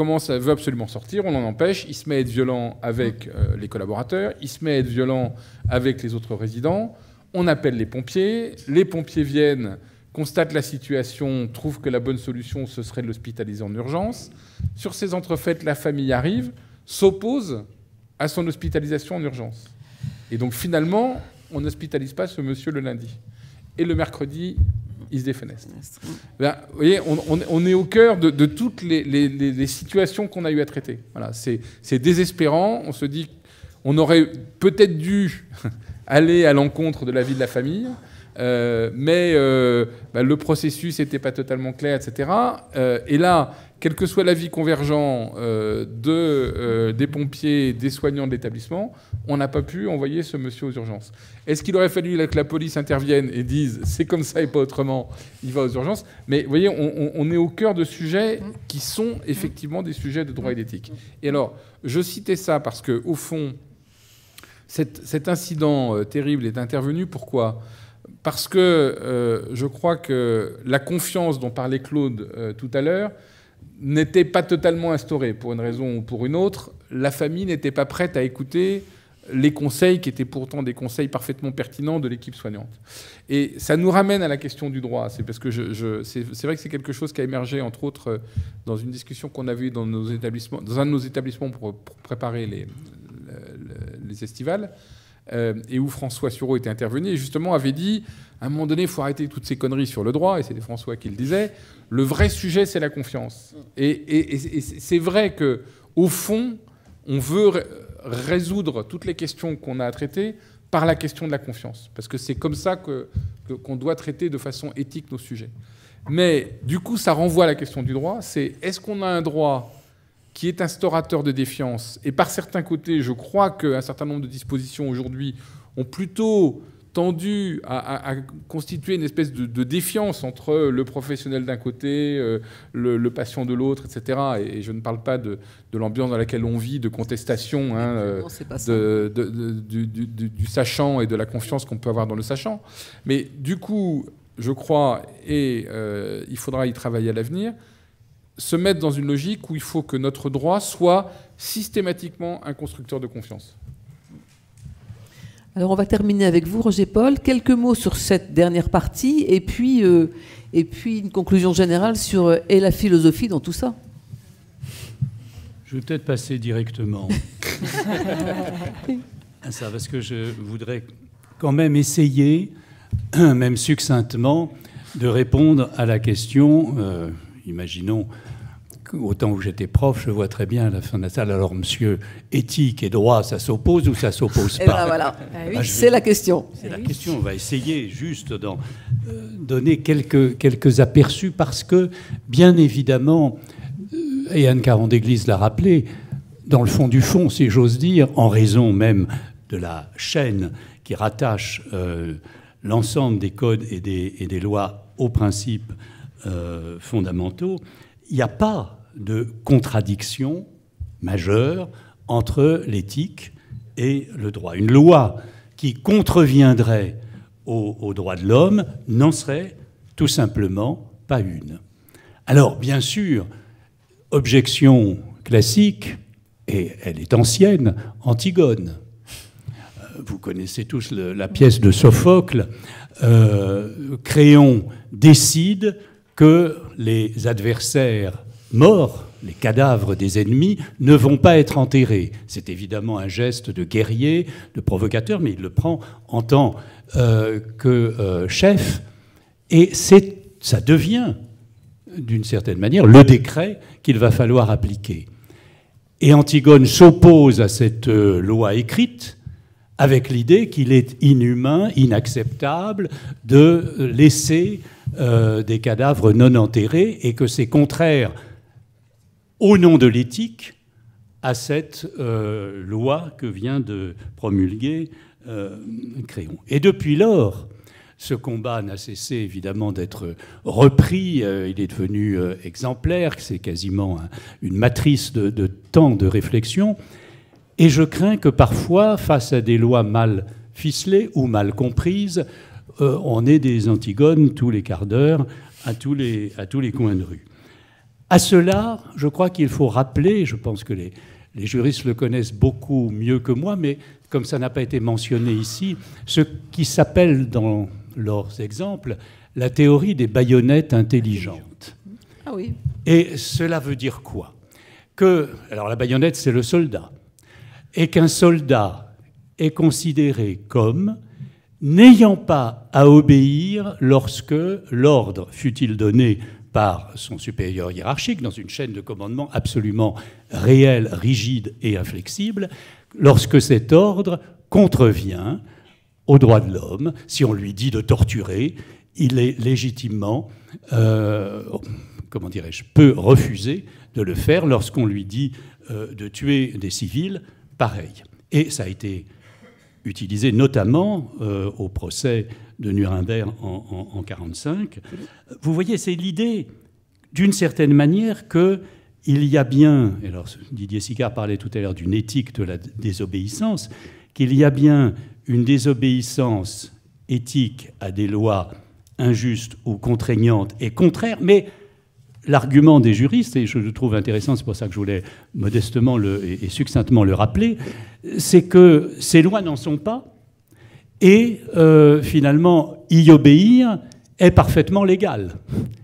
Speaker 4: absolument sortir, on l'en empêche, il se met à être violent avec les collaborateurs, il se met à être violent avec les autres résidents, on appelle les pompiers viennent, constatent la situation, trouvent que la bonne solution, ce serait de l'hospitaliser en urgence. Sur ces entrefaites, la famille arrive, s'oppose à son hospitalisation en urgence. Et donc finalement, on n'hospitalise pas ce monsieur le lundi. Et le mercredi, il se défenestre. Ben, vous voyez, on est au cœur de toutes les situations qu'on a eu à traiter. Voilà, c'est désespérant. On se dit qu'on aurait peut-être dû aller à l'encontre de la vie de la famille, mais le processus n'était pas totalement clair, etc. Et là, quel que soit l'avis convergent des pompiers, des soignants de l'établissement, on n'a pas pu envoyer ce monsieur aux urgences. Est-ce qu'il aurait fallu que la police intervienne et dise « c'est comme ça et pas autrement, il va aux urgences ?» Mais vous voyez, on est au cœur de sujets qui sont effectivement des sujets de droit et d'éthique. Et alors, je citais ça parce qu'au fond, cet incident terrible est intervenu. Pourquoi ? parce que je crois que la confiance dont parlait Claude tout à l'heure n'était pas totalement instaurée, pour une raison ou pour une autre. La famille n'était pas prête à écouter les conseils qui étaient pourtant des conseils parfaitement pertinents de l'équipe soignante. Et ça nous ramène à la question du droit. C'est parce que c'est vrai que c'est quelque chose qui a émergé, entre autres, dans une discussion qu'on avait eue dans un de nos établissements pour préparer les estivales, et où François Sureau était intervenu et justement avait dit, à un moment donné, il faut arrêter toutes ces conneries sur le droit, et c'était François qui le disait, le vrai sujet, c'est la confiance. Et c'est vrai qu'au fond, on veut résoudre toutes les questions qu'on a à traiter par la question de la confiance. Parce que c'est comme ça qu'on doit traiter de façon éthique nos sujets. Mais du coup, ça renvoie à la question du droit. C'est est-ce qu'on a un droit qui est instaurateur de défiance? Et par certains côtés, je crois qu'un certain nombre de dispositions aujourd'hui ont plutôt tendu à constituer une espèce de défiance entre le professionnel d'un côté, le patient de l'autre, etc. Et je ne parle pas de l'ambiance dans laquelle on vit, de contestation du sachant et de la confiance qu'on peut avoir dans le sachant. Mais du coup, je crois, et il faudra y travailler à l'avenir, se mettre dans une logique où il faut que notre droit soit systématiquement un constructeur de confiance.
Speaker 1: Alors on va terminer avec vous, Roger-Paul. Quelques mots sur cette dernière partie et puis une conclusion générale sur et la philosophie dans tout ça.
Speaker 3: Je vais peut-être passer directement à ça, parce que je voudrais quand même essayer, même succinctement, de répondre à la question, imaginons, au temps où j'étais prof, je vois très bien à la fin de la salle, alors monsieur, éthique et droit, ça s'oppose ou ça s'oppose pas?
Speaker 1: Ben voilà, c'est la question.
Speaker 3: C'est la question, on va essayer juste d'en donner quelques aperçus, parce que, bien évidemment, et Anne Caron-Déglise l'a rappelé, dans le fond du fond, si j'ose dire, en raison même de la chaîne qui rattache l'ensemble des codes et des lois aux principes fondamentaux, il n'y a pas de contradiction majeure entre l'éthique et le droit. Une loi qui contreviendrait aux droits de l'homme n'en serait tout simplement pas une. Alors, bien sûr, objection classique, et elle est ancienne, Antigone. Vous connaissez tous la pièce de Sophocle. Créon décide que les adversaires morts, les cadavres des ennemis, ne vont pas être enterrés. C'est évidemment un geste de guerrier, de provocateur, mais il le prend en tant que chef. Et ça devient, d'une certaine manière, le décret qu'il va falloir appliquer. Et Antigone s'oppose à cette loi écrite avec l'idée qu'il est inhumain, inacceptable de laisser des cadavres non enterrés, et que c'est contraire au nom de l'éthique à cette loi que vient de promulguer Créon. Et depuis lors, ce combat n'a cessé évidemment d'être repris, il est devenu exemplaire, c'est quasiment une matrice de temps de réflexion, et je crains que parfois, face à des lois mal ficelées ou mal comprises, on ait des Antigones tous les quarts d'heure à tous les coins de rue. À cela, je crois qu'il faut rappeler, je pense que les juristes le connaissent beaucoup mieux que moi, mais comme ça n'a pas été mentionné ici, ce qui s'appelle dans leurs exemples la théorie des baïonnettes intelligentes.
Speaker 1: Ah oui.
Speaker 3: Et cela veut dire quoi? Alors la baïonnette, c'est le soldat. Et qu'un soldat est considéré comme n'ayant pas à obéir lorsque l'ordre, fût-il donné par son supérieur hiérarchique, dans une chaîne de commandement absolument réelle, rigide et inflexible, lorsque cet ordre contrevient aux droits de l'homme. Si on lui dit de torturer, il est légitimement, peut refuser de le faire. Lorsqu'on lui dit de tuer des civils, pareil. Et ça a été utilisé notamment au procès de Nuremberg en 1945. Vous voyez, c'est l'idée, d'une certaine manière, qu'il y a bien, alors Didier Sicard parlait tout à l'heure d'une éthique de la désobéissance, qu'il y a bien une désobéissance éthique à des lois injustes ou contraignantes est contraire, mais l'argument des juristes, et je le trouve intéressant, c'est pour ça que je voulais modestement et succinctement le rappeler, c'est que ces lois n'en sont pas, et finalement, y obéir est parfaitement légal.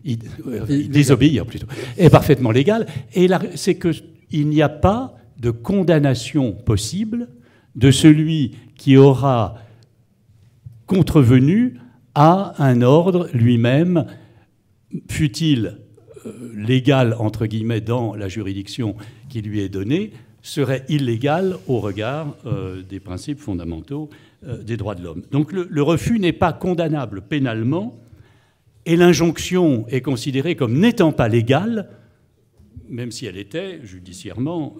Speaker 3: Désobéir, plutôt, est parfaitement légal, et c'est qu'il n'y a pas de condamnation possible de celui qui aura contrevenu à un ordre lui-même, fût-il légal, entre guillemets, dans la juridiction qui lui est donnée, serait illégal au regard des principes fondamentaux des droits de l'homme. Donc le refus n'est pas condamnable pénalement, et l'injonction est considérée comme n'étant pas légale, même si elle était judiciairement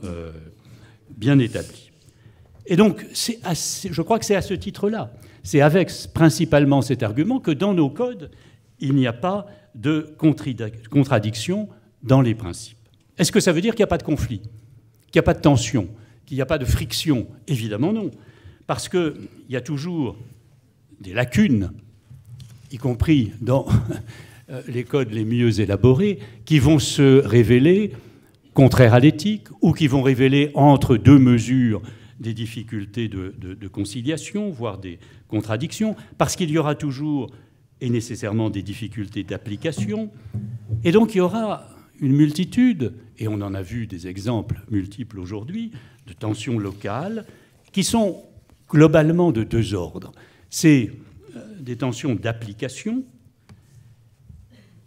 Speaker 3: bien établie. Et donc, je crois que c'est à ce titre-là, c'est avec principalement cet argument que dans nos codes, il n'y a pas de contradiction dans les principes. Est-ce que ça veut dire qu'il n'y a pas de conflit, qu'il n'y a pas de tension, qu'il n'y a pas de friction? Évidemment non, parce qu'il y a toujours des lacunes, y compris dans les codes les mieux élaborés, qui vont se révéler contraires à l'éthique ou qui vont révéler entre deux mesures des difficultés de conciliation, voire des contradictions, parce qu'il y aura toujours et nécessairement des difficultés d'application. Et donc il y aura une multitude, et on en a vu des exemples multiples aujourd'hui, de tensions locales qui sont globalement de deux ordres. C'est des tensions d'application,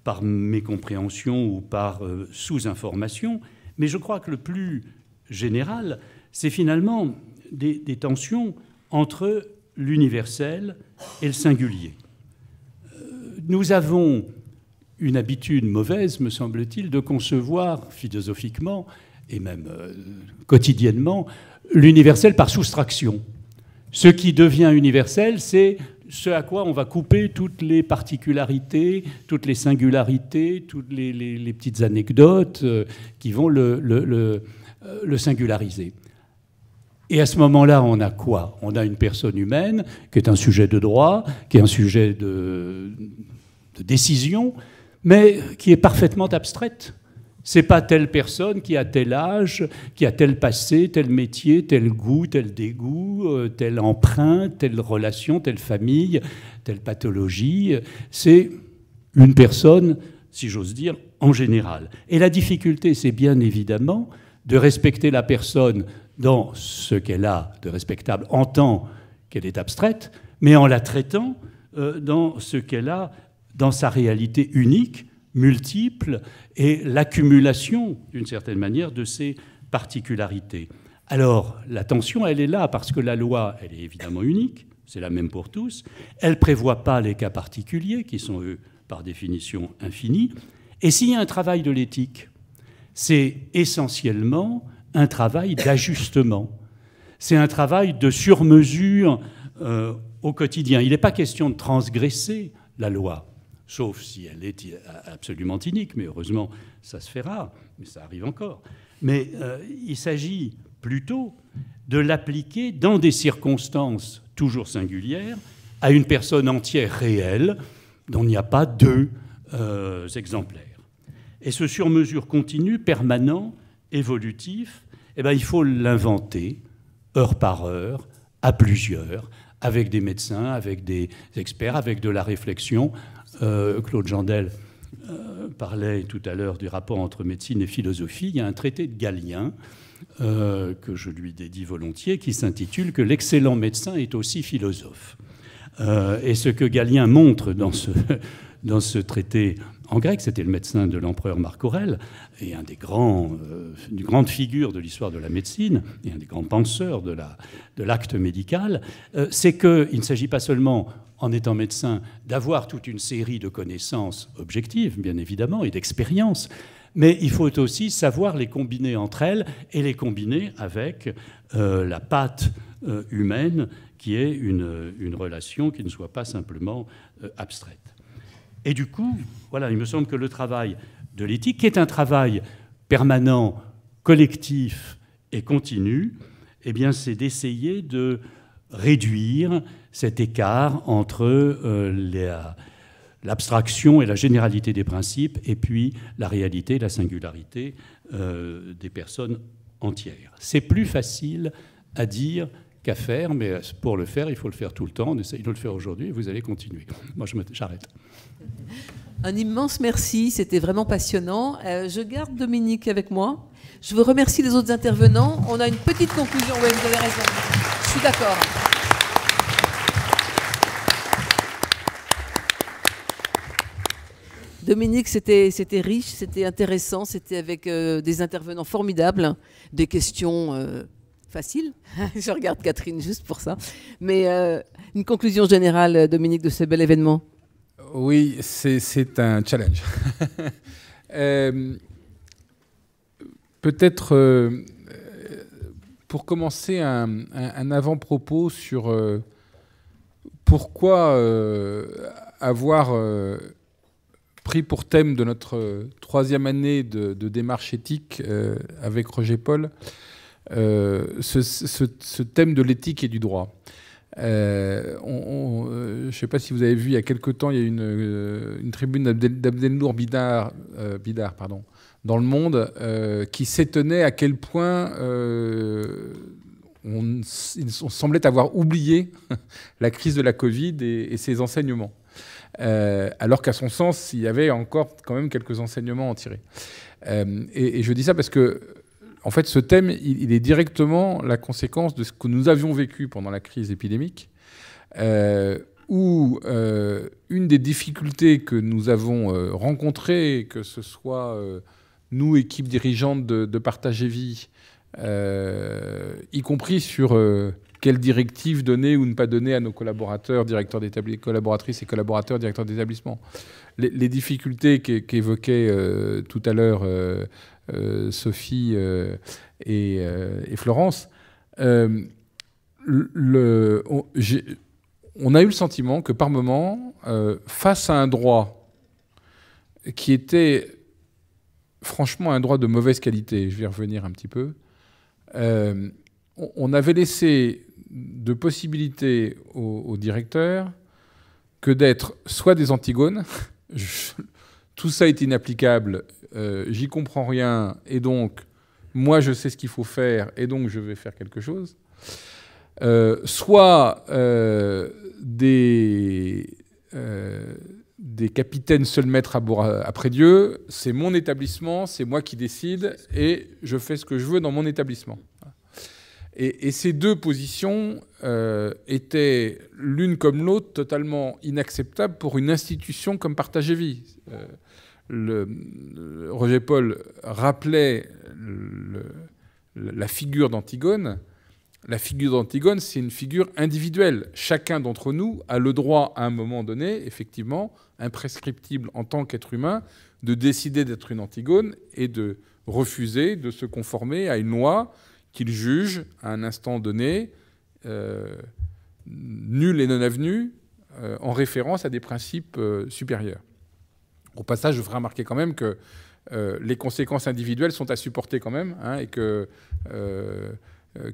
Speaker 3: par mécompréhension ou par sous-information, mais je crois que le plus général, c'est finalement des tensions entre l'universel et le singulier. Nous avons une habitude mauvaise, me semble-t-il, de concevoir philosophiquement et même quotidiennement l'universel par soustraction. Ce qui devient universel, c'est ce à quoi on va couper toutes les particularités, toutes les singularités, toutes les petites anecdotes qui vont le singulariser. Et à ce moment-là, on a quoi? On a une personne humaine qui est un sujet de droit, qui est un sujet de décision, mais qui est parfaitement abstraite. C'est pas telle personne qui a tel âge, qui a tel passé, tel métier, tel goût, tel dégoût, telle empreinte, telle relation, telle famille, telle pathologie. C'est une personne, si j'ose dire, en général. Et la difficulté, c'est bien évidemment de respecter la personne dans ce qu'elle a de respectable en tant qu'elle est abstraite, mais en la traitant dans ce qu'elle a dans sa réalité unique, multiple, et l'accumulation, d'une certaine manière, de ces particularités. Alors, la tension, elle est là, parce que la loi, elle est évidemment unique, c'est la même pour tous, elle ne prévoit pas les cas particuliers, qui sont, eux, par définition, infinis, et s'il y a un travail de l'éthique, c'est essentiellement un travail d'ajustement, c'est un travail de sur-mesure au quotidien. Il n'est pas question de transgresser la loi, sauf si elle est absolument inique, mais heureusement, ça se fait rare, mais ça arrive encore. Mais il s'agit plutôt de l'appliquer dans des circonstances toujours singulières à une personne entière réelle dont il n'y a pas deux exemplaires. Et ce sur-mesure continu, permanent, évolutif, eh bien, il faut l'inventer, heure par heure, à plusieurs, avec des médecins, avec des experts, avec de la réflexion. Claude Jandel parlait tout à l'heure du rapport entre médecine et philosophie. Il y a un traité de Galien que je lui dédie volontiers, qui s'intitule « Que l'excellent médecin est aussi philosophe ». Et ce que Galien montre dans ce traité en grec, c'était le médecin de l'empereur Marc Aurèle, et une grande figure de l'histoire de la médecine, et un des grands penseurs de l'acte médical, c'est qu'il ne s'agit pas seulement, en étant médecin, d'avoir toute une série de connaissances objectives, bien évidemment, et d'expériences, mais il faut aussi savoir les combiner entre elles et les combiner avec la patte humaine, qui est une relation qui ne soit pas simplement abstraite. Et du coup, voilà, il me semble que le travail de l'éthique, qui est un travail permanent, collectif et continu, eh bien, c'est d'essayer de réduire cet écart entre l'abstraction et la généralité des principes, et puis la réalité, la singularité des personnes entières. C'est plus facile à dire qu'à faire, mais pour le faire, il faut le faire tout le temps. On essaye de le faire aujourd'hui et vous allez continuer. Moi, j'arrête.
Speaker 1: Un immense merci, c'était vraiment passionnant. Je garde Dominique avec moi. Je vous remercie les autres intervenants. On a une petite conclusion. Oui, vous avez raison. Je suis d'accord. Dominique, c'était riche, c'était intéressant, c'était avec des intervenants formidables, des questions faciles. Je regarde Catherine juste pour ça. Mais une conclusion générale, Dominique, de ce bel événement.
Speaker 4: Oui, c'est un challenge. Peut-être, pour commencer, un avant-propos sur pourquoi avoir pris pour thème de notre troisième année de démarche éthique avec Roger Paul ce thème de l'éthique et du droit. Je ne sais pas si vous avez vu, il y a quelque temps, il y a une tribune d'Abdelnour Bidar dans Le Monde qui s'étonnait à quel point on semblait avoir oublié la crise de la Covid et ses enseignements. Alors qu'à son sens, il y avait encore quand même quelques enseignements à en tirer. Et je dis ça parce que, en fait, ce thème, il est directement la conséquence de ce que nous avions vécu pendant la crise épidémique, où une des difficultés que nous avons rencontrées, que ce soit nous, équipe dirigeante de Partage et Vie, y compris sur quelles directives donner ou ne pas donner à nos collaborateurs, directeurs d'établissement, collaboratrices et collaborateurs, directeurs d'établissement. Les difficultés qu'évoquaient tout à l'heure Sophie et Florence, on a eu le sentiment que par moment, face à un droit qui était franchement un droit de mauvaise qualité, je vais y revenir un petit peu, on avait laissé de possibilités aux directeurs que d'être soit des antigones, tout ça est inapplicable, j'y comprends rien, et donc moi je sais ce qu'il faut faire, et donc je vais faire quelque chose, soit des capitaines seuls maîtres après Dieu, c'est mon établissement, c'est moi qui décide, et je fais ce que je veux dans mon établissement. Et ces deux positions étaient l'une comme l'autre totalement inacceptables pour une institution comme Partage et Vie. Roger Paul rappelait la figure d'Antigone. La figure d'Antigone, c'est une figure individuelle. Chacun d'entre nous a le droit, à un moment donné, effectivement, imprescriptible en tant qu'être humain, de décider d'être une Antigone et de refuser de se conformer à une loi qu'il juge, à un instant donné, nulle et non avenue, en référence à des principes supérieurs. Au passage, je ferai remarquer quand même que les conséquences individuelles sont à supporter quand même, hein, et que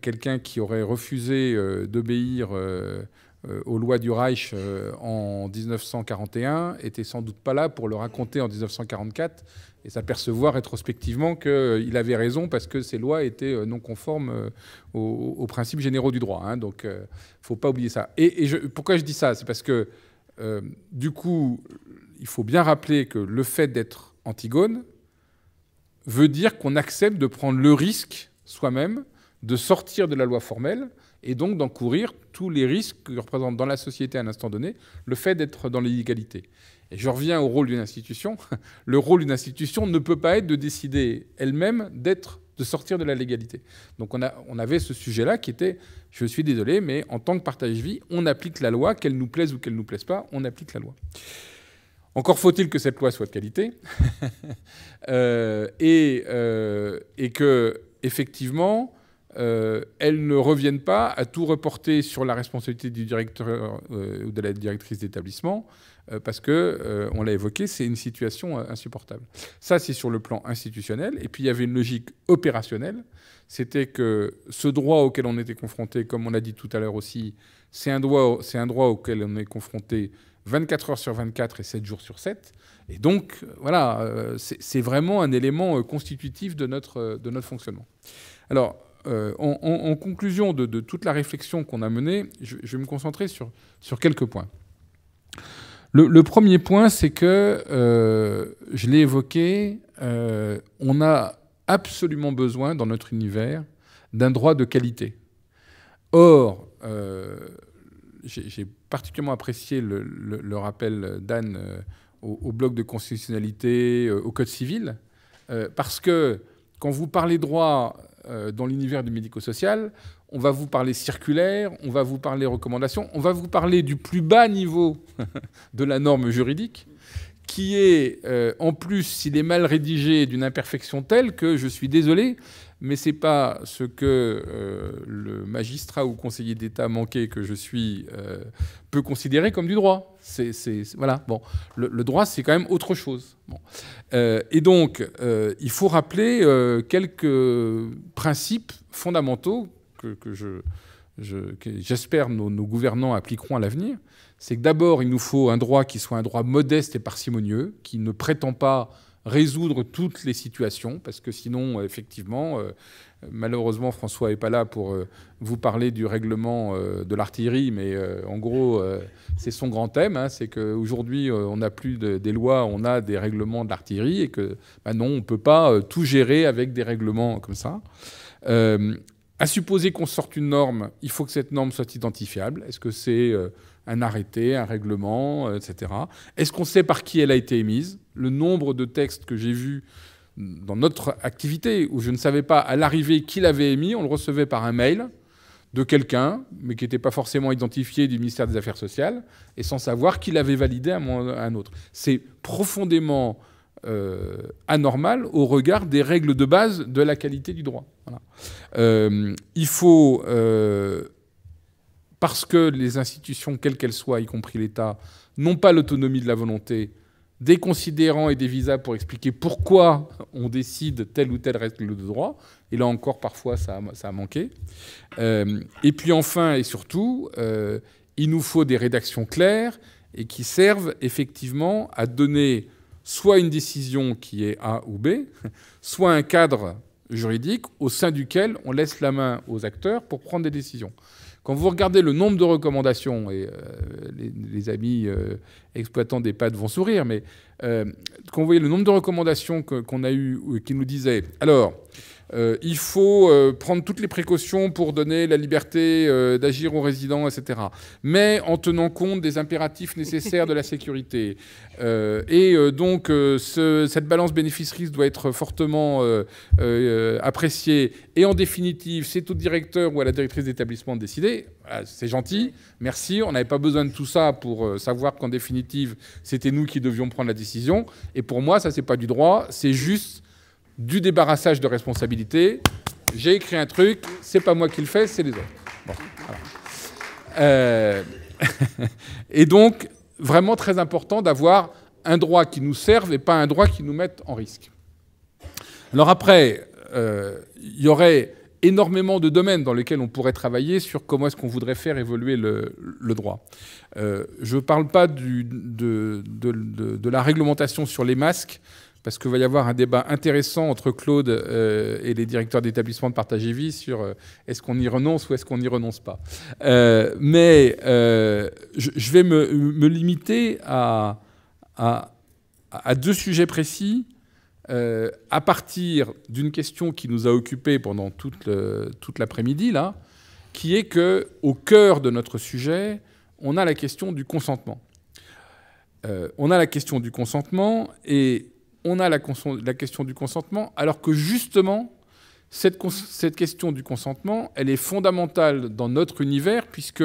Speaker 4: quelqu'un qui aurait refusé d'obéir aux lois du Reich en 1941 était sans doute pas là pour le raconter en 1944 et s'apercevoir rétrospectivement qu'il avait raison parce que ces lois étaient non conformes aux principes généraux du droit. Hein. Donc, il ne faut pas oublier ça. Pourquoi je dis ça? C'est parce que, du coup, il faut bien rappeler que le fait d'être Antigone veut dire qu'on accepte de prendre le risque soi-même de sortir de la loi formelle et donc d'encourir tous les risques que représente dans la société à un instant donné le fait d'être dans l'illégalité. Et je reviens au rôle d'une institution. Le rôle d'une institution ne peut pas être de décider elle-même de sortir de la légalité. Donc on avait ce sujet-là qui était, je suis désolé, mais en tant que Partage Vie, on applique la loi, qu'elle nous plaise ou qu'elle ne nous plaise pas, on applique la loi. Encore faut-il que cette loi soit de qualité et que, effectivement, elles ne reviennent pas à tout reporter sur la responsabilité du directeur ou de la directrice d'établissement, parce que, on l'a évoqué, c'est une situation insupportable. Ça, c'est sur le plan institutionnel. Et puis, il y avait une logique opérationnelle. C'était que ce droit auquel on était confronté, comme on l'a dit tout à l'heure aussi, c'est un droit auquel on est confronté 24 heures sur 24 et 7 jours sur 7. Et donc, voilà, c'est vraiment un élément constitutif de notre fonctionnement. Alors, en conclusion de toute la réflexion qu'on a menée, je vais me concentrer sur quelques points. Le premier point, c'est que, je l'ai évoqué, on a absolument besoin, dans notre univers, d'un droit de qualité. Or, j'ai particulièrement apprécié le rappel d'Anne au bloc de constitutionnalité, au Code civil, parce que quand vous parlez droit dans l'univers du médico-social, on va vous parler circulaire, on va vous parler recommandations, on va vous parler du plus bas niveau de la norme juridique, qui est, en plus, s'il est mal rédigé, d'une imperfection telle que, je suis désolé, mais ce n'est pas ce que le magistrat ou conseiller d'État manqué que je suis peut considérer comme du droit. Voilà. Bon. Le droit, c'est quand même autre chose. Bon. Et donc, il faut rappeler quelques principes fondamentaux que j'espère nos gouvernants appliqueront à l'avenir. C'est que d'abord, il nous faut un droit qui soit un droit modeste et parcimonieux, qui ne prétend pas résoudre toutes les situations, parce que sinon, effectivement, malheureusement, François n'est pas là pour vous parler du règlement de l'artillerie, mais en gros, c'est son grand thème, hein, c'est qu'aujourd'hui, on n'a plus des lois, on a des règlements de l'artillerie, et que non, on ne peut pas tout gérer avec des règlements comme ça. À supposer qu'on sorte une norme, il faut que cette norme soit identifiable. Est-ce que c'est un arrêté, un règlement, etc. Est-ce qu'on sait par qui elle a été émise? Le nombre de textes que j'ai vus dans notre activité, où je ne savais pas à l'arrivée qui l'avait émis, on le recevait par un mail de quelqu'un, mais qui n'était pas forcément identifié du ministère des Affaires sociales, et sans savoir qui l'avait validé à un autre. C'est profondément anormal au regard des règles de base de la qualité du droit. Voilà. Il faut... parce que les institutions, quelles qu'elles soient, y compris l'État, n'ont pas l'autonomie de la volonté, des considérants et des visas pour expliquer pourquoi on décide telle ou telle règle de droit. Et là encore, parfois, ça a manqué. Et puis enfin et surtout, il nous faut des rédactions claires et qui servent effectivement à donner soit une décision qui est A ou B, soit un cadre juridique au sein duquel on laisse la main aux acteurs pour prendre des décisions. Quand vous regardez le nombre de recommandations, et les amis exploitants d'EHPAD vont sourire, mais quand vous voyez le nombre de recommandations qu'on a eues qui nous disaient « Alors, il faut prendre toutes les précautions pour donner la liberté d'agir aux résidents, etc. Mais en tenant compte des impératifs nécessaires de la sécurité. Donc, cette balance bénéfice-risque doit être fortement appréciée. Et en définitive, c'est au directeur ou à la directrice d'établissement de décider. C'est gentil, merci. On n'avait pas besoin de tout ça pour savoir qu'en définitive, c'était nous qui devions prendre la décision. Et pour moi, ça, c'est pas du droit, c'est juste du débarrassage de responsabilité. J'ai écrit un truc, c'est pas moi qui le fais, c'est les autres. Bon, voilà. Et donc, vraiment très important d'avoir un droit qui nous serve et pas un droit qui nous mette en risque. Alors après, il y aurait énormément de domaines dans lesquels on pourrait travailler sur comment est-ce qu'on voudrait faire évoluer le droit. Je ne parle pas de la réglementation sur les masques, parce qu'il va y avoir un débat intéressant entre Claude et les directeurs d'établissements de Partager Vie sur est-ce qu'on y renonce ou est-ce qu'on n'y renonce pas. Mais je vais me limiter à deux sujets précis à partir d'une question qui nous a occupés pendant toute l'après-midi, là, qui est qu'au cœur de notre sujet, on a la question du consentement. On a la question du consentement et on a la question du consentement, alors que justement, cette question du consentement, elle est fondamentale dans notre univers, puisque,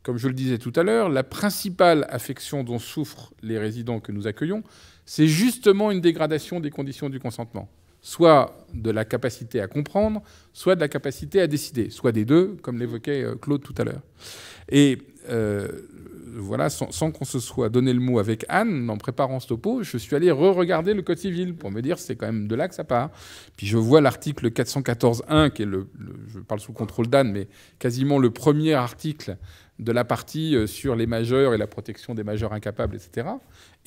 Speaker 4: comme je le disais tout à l'heure, la principale affection dont souffrent les résidents que nous accueillons, c'est justement une dégradation des conditions du consentement. soit de la capacité à comprendre, soit de la capacité à décider, soit des deux, comme l'évoquait Claude tout à l'heure. Et voilà, sans qu'on se soit donné le mot avec Anne, en préparant ce topo, je suis allé re-regarder le Code civil pour me dire c'est quand même de là que ça part. Puis je vois l'article 414.1, qui est je parle sous le contrôle d'Anne, mais quasiment le premier article de la partie sur les majeurs et la protection des majeurs incapables, etc.,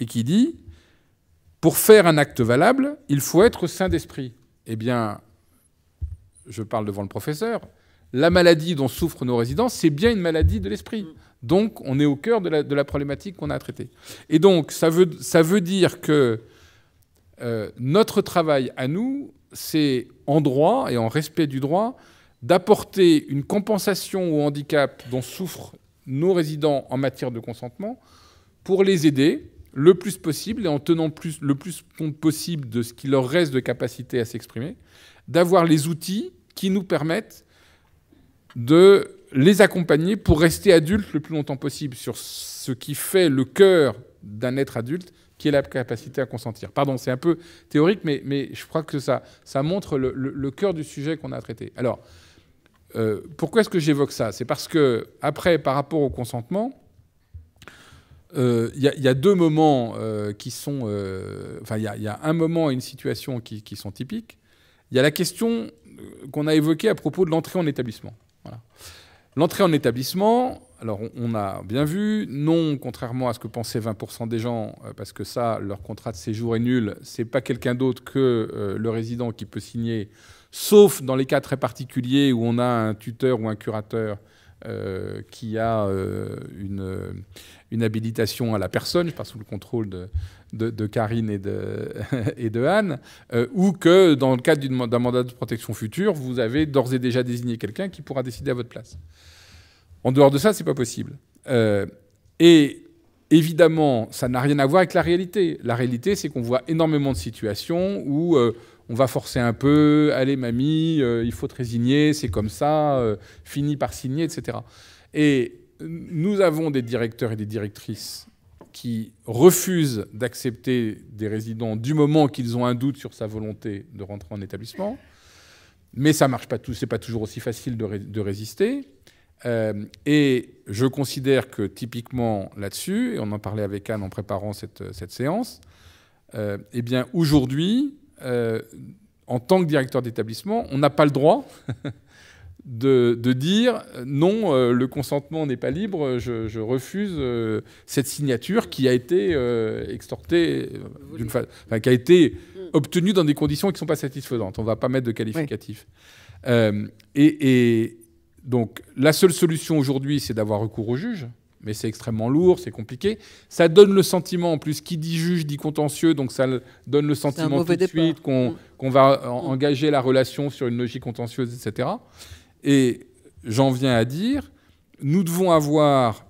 Speaker 4: et qui dit « Pour faire un acte valable, il faut être sain d'esprit ». Eh bien, je parle devant le professeur, la maladie dont souffrent nos résidents, c'est bien une maladie de l'esprit. Donc, on est au cœur de la problématique qu'on a à traiter. Et donc, ça veut dire que notre travail à nous, c'est en droit et en respect du droit, d'apporter une compensation au handicap dont souffrent nos résidents en matière de consentement pour les aider le plus possible et en tenant le plus compte possible de ce qui leur reste de capacité à s'exprimer, d'avoir les outils qui nous permettent de les accompagner pour rester adultes le plus longtemps possible sur ce qui fait le cœur d'un être adulte, qui est la capacité à consentir. Pardon, c'est un peu théorique, mais je crois que ça montre le cœur du sujet qu'on a à traiter. Alors, pourquoi est-ce que j'évoque ça? C'est parce que, après, par rapport au consentement, il y a deux moments qui sont... Enfin, il y a un moment et une situation qui sont typiques. Il y a la question qu'on a évoquée à propos de l'entrée en établissement. Voilà. L'entrée en établissement, alors on a bien vu, non, contrairement à ce que pensaient 20% des gens, parce que ça, leur contrat de séjour est nul, c'est pas quelqu'un d'autre que le résident qui peut signer, sauf dans les cas très particuliers où on a un tuteur ou un curateur qui a une habilitation à la personne, je parle sous le contrôle de Karine et de Anne, ou que dans le cadre d'un mandat de protection future, vous avez d'ores et déjà désigné quelqu'un qui pourra décider à votre place. En dehors de ça, c'est pas possible. Et évidemment, ça n'a rien à voir avec la réalité. La réalité, c'est qu'on voit énormément de situations où on va forcer un peu, allez mamie, il faut te résigner, c'est comme ça, finis par signer, etc. Et nous avons des directeurs et des directrices qui refusent d'accepter des résidents du moment qu'ils ont un doute sur sa volonté de rentrer en établissement. Mais ça ne marche pas tout, c'est pas toujours aussi facile de résister. Et je considère que typiquement là-dessus, et on en parlait avec Anne en préparant cette séance, eh bien aujourd'hui, en tant que directeur d'établissement, on n'a pas le droit de dire non, le consentement n'est pas libre, je refuse cette signature qui a été extortée, qui a été obtenue dans des conditions qui ne sont pas satisfaisantes. On ne va pas mettre de qualificatif. Et donc la seule solution aujourd'hui, c'est d'avoir recours au juge. Mais c'est extrêmement lourd, c'est compliqué. Ça donne le sentiment, en plus, qui dit juge dit contentieux, donc ça donne le sentiment tout de suite qu'on va engager la relation sur une logique contentieuse, etc. Et j'en viens à dire, nous devons avoir,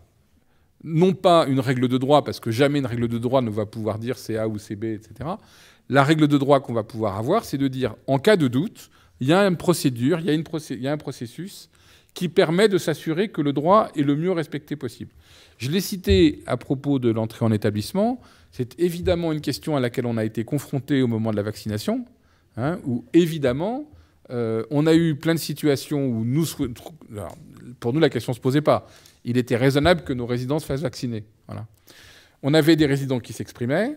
Speaker 4: non pas une règle de droit, parce que jamais une règle de droit ne va pouvoir dire c'est A ou c'est B, etc. La règle de droit qu'on va pouvoir avoir, c'est de dire, en cas de doute, il y a une procédure, il y a un processus qui permet de s'assurer que le droit est le mieux respecté possible. Je l'ai cité à propos de l'entrée en établissement. C'est évidemment une question à laquelle on a été confronté au moment de la vaccination, où évidemment, on a eu plein de situations où alors, pour nous, la question ne se posait pas. Il était raisonnable que nos résidents se fassent vacciner. Voilà. On avait des résidents qui s'exprimaient,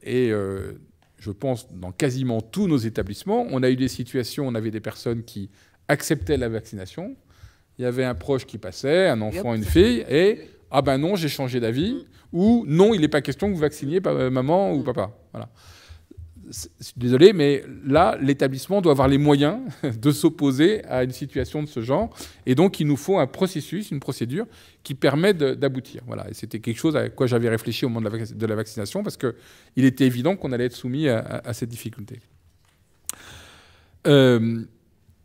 Speaker 4: et je pense dans quasiment tous nos établissements, on a eu des situations où on avait des personnes qui acceptaient la vaccination. Il y avait un proche qui passait, un enfant, une fille, et « Ah ben non, j'ai changé d'avis » ou « Non, il n'est pas question que vous vacciniez maman ou papa ». Voilà. Je suis désolé, mais là, l'établissement doit avoir les moyens de s'opposer à une situation de ce genre. Et donc, il nous faut un processus, une procédure qui permet d'aboutir. Voilà. Et c'était quelque chose à quoi j'avais réfléchi au moment de la vaccination, parce qu'il était évident qu'on allait être soumis à cette difficulté.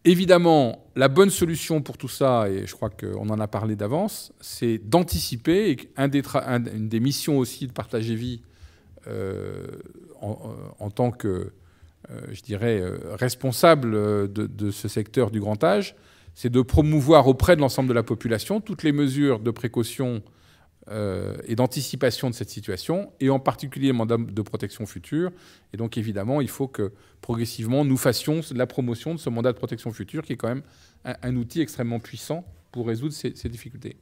Speaker 4: Évidemment, la bonne solution pour tout ça, et je crois qu'on en a parlé d'avance, c'est d'anticiper, et une des missions aussi de Partager Vie en tant que, je dirais, responsable de ce secteur du grand âge, c'est de promouvoir auprès de l'ensemble de la population toutes les mesures de précaution et d'anticipation de cette situation, et en particulier le mandat de protection future. Et donc, évidemment, il faut que, progressivement, nous fassions la promotion de ce mandat de protection future, qui est quand même un outil extrêmement puissant pour résoudre ces difficultés.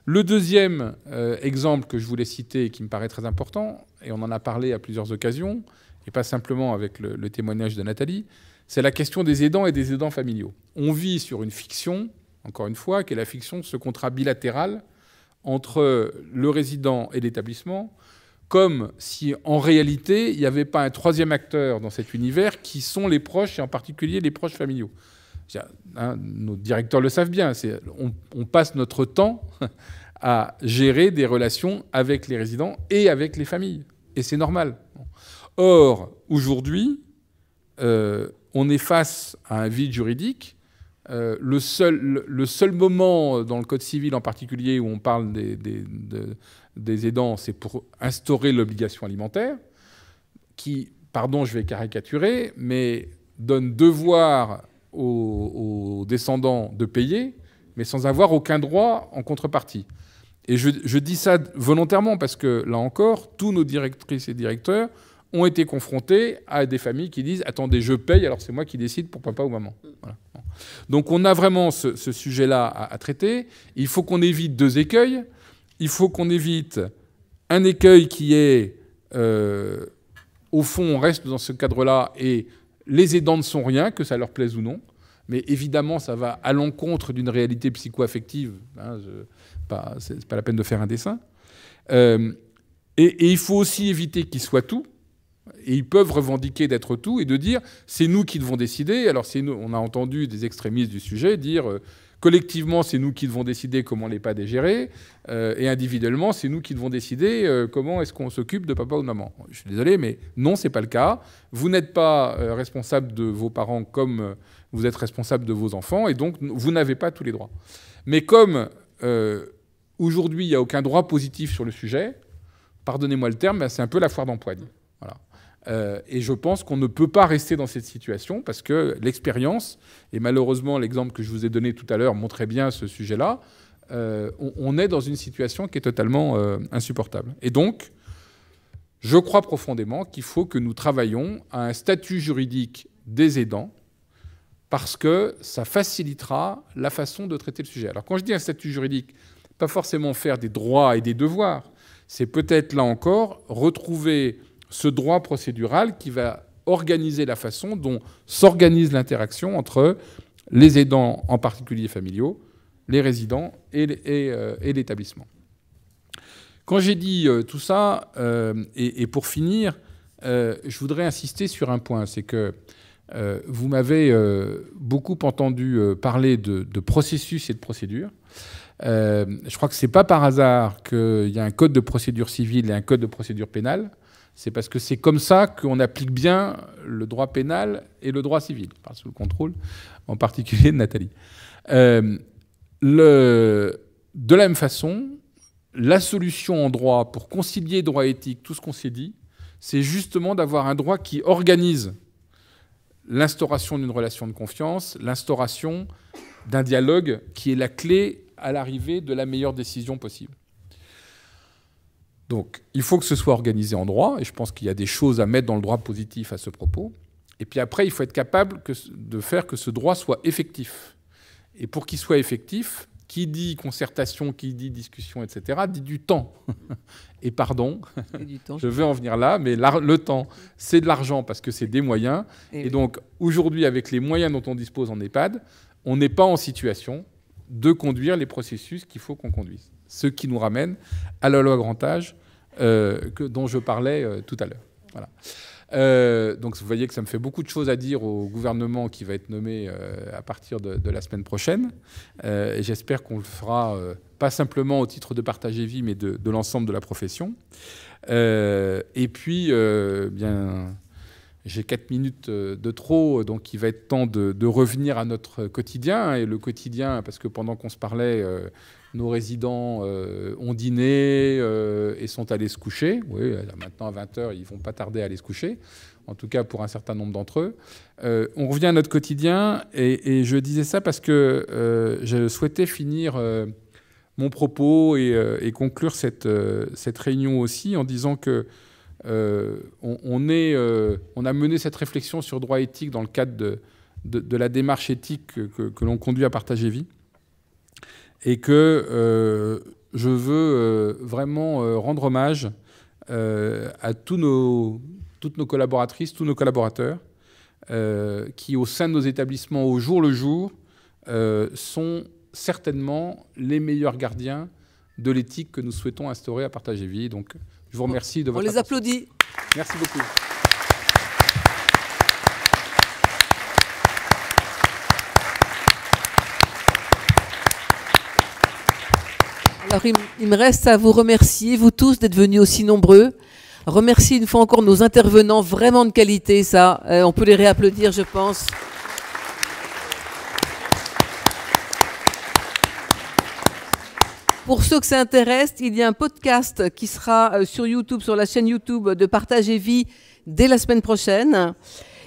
Speaker 4: Le deuxième exemple que je voulais citer, et qui me paraît très important, et on en a parlé à plusieurs occasions, et pas simplement avec le témoignage de Nathalie, c'est la question des aidants et des aidants familiaux. On vit sur une fiction, encore une fois, qui est la fiction de ce contrat bilatéral entre le résident et l'établissement, comme si en réalité il n'y avait pas un troisième acteur dans cet univers qui sont les proches, et en particulier les proches familiaux. Nos directeurs le savent bien, on passe notre temps à gérer des relations avec les résidents et avec les familles, et c'est normal. Or, aujourd'hui, on est face à un vide juridique. Le seul moment dans le Code civil en particulier où on parle des aidants, c'est pour instaurer l'obligation alimentaire, qui, pardon, je vais caricaturer, mais donne devoir aux descendants de payer, mais sans avoir aucun droit en contrepartie. Et je dis ça volontairement parce que, là encore, tous nos directrices et directeurs ont été confrontés à des familles qui disent « Attendez, je paye, alors c'est moi qui décide pour papa ou maman. » Voilà. Donc on a vraiment ce sujet-là à traiter. Il faut qu'on évite deux écueils. Il faut qu'on évite un écueil qui est, au fond, on reste dans ce cadre-là et les aidants ne sont rien, que ça leur plaise ou non. Mais évidemment, ça va à l'encontre d'une réalité psycho-affective. Hein, c'est pas la peine de faire un dessin. Et il faut aussi éviter qu'ils soient tout. Et ils peuvent revendiquer d'être tout et de dire c'est nous qui devons décider. Alors on a entendu des extrémistes du sujet dire collectivement c'est nous qui devons décider comment l'EHPAD est géré et individuellement c'est nous qui devons décider comment est-ce qu'on s'occupe de papa ou de maman. Je suis désolé mais non, c'est pas le cas. Vous n'êtes pas responsable de vos parents comme vous êtes responsable de vos enfants et donc vous n'avez pas tous les droits. Mais comme aujourd'hui il n'y a aucun droit positif sur le sujet, pardonnez-moi le terme, mais c'est un peu la foire d'empoigne. Voilà. Et je pense qu'on ne peut pas rester dans cette situation parce que l'expérience, et malheureusement l'exemple que je vous ai donné tout à l'heure montrait bien ce sujet-là, on est dans une situation qui est totalement insupportable. Et donc, je crois profondément qu'il faut que nous travaillions à un statut juridique des aidants parce que ça facilitera la façon de traiter le sujet. Alors quand je dis un statut juridique, pas forcément faire des droits et des devoirs, c'est peut-être là encore retrouver ce droit procédural qui va organiser la façon dont s'organise l'interaction entre les aidants, en particulier familiaux, les résidents et l'établissement. Quand j'ai dit tout ça, et pour finir, je voudrais insister sur un point, c'est que vous m'avez beaucoup entendu parler de processus et de procédure. Je crois que ce n'est pas par hasard qu'il y a un code de procédure civile et un code de procédure pénale. C'est parce que c'est comme ça qu'on applique bien le droit pénal et le droit civil, sous le contrôle en particulier de Nathalie. De la même façon, la solution en droit pour concilier droit éthique, tout ce qu'on s'est dit, c'est justement d'avoir un droit qui organise l'instauration d'une relation de confiance, l'instauration d'un dialogue qui est la clé à l'arrivée de la meilleure décision possible. Donc, il faut que ce soit organisé en droit, et je pense qu'il y a des choses à mettre dans le droit positif à ce propos. Et puis après, il faut être capable de faire que ce droit soit effectif. Et pour qu'il soit effectif, qui dit concertation, qui dit discussion, etc., dit du temps. Et pardon, je vais en venir là, mais le temps, c'est de l'argent parce que c'est des moyens. Et donc, aujourd'hui, avec les moyens dont on dispose en EHPAD, on n'est pas en situation de conduire les processus qu'il faut qu'on conduise. Ce qui nous ramène à la loi grand âge dont je parlais tout à l'heure. Voilà. Donc vous voyez que ça me fait beaucoup de choses à dire au gouvernement qui va être nommé à partir de la semaine prochaine. Et j'espère qu'on le fera pas simplement au titre de partager vie, mais de l'ensemble de la profession. Et puis, bien, j'ai 4 minutes de trop, donc il va être temps de revenir à notre quotidien. Et le quotidien, parce que pendant qu'on se parlait, nos résidents ont dîné et sont allés se coucher. Oui, maintenant à 20h, ils ne vont pas tarder à aller se coucher, en tout cas pour un certain nombre d'entre eux. On revient à notre quotidien, et je disais ça parce que je souhaitais finir mon propos et conclure cette réunion aussi en disant que on a mené cette réflexion sur droit éthique dans le cadre de la démarche éthique que l'on conduit à Partager Vie, et que je veux vraiment rendre hommage à toutes nos collaboratrices, tous nos collaborateurs, qui au sein de nos établissements au jour le jour sont certainement les meilleurs gardiens de l'éthique que nous souhaitons instaurer à Partager Vie. Donc je vous remercie de votre attention.
Speaker 1: On les applaudit.
Speaker 4: Merci beaucoup.
Speaker 1: Alors, il me reste à vous remercier, vous tous, d'être venus aussi nombreux. Remercier une fois encore nos intervenants vraiment de qualité, ça. On peut les réapplaudir, je pense. Pour ceux que ça intéresse, il y a un podcast qui sera sur YouTube, sur la chaîne YouTube de Partager Vie dès la semaine prochaine.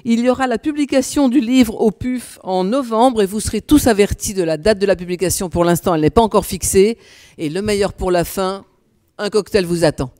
Speaker 1: Il y aura la publication du livre au PUF en novembre et vous serez tous avertis de la date de la publication. Pour l'instant, elle n'est pas encore fixée. Et le meilleur pour la fin, un cocktail vous attend.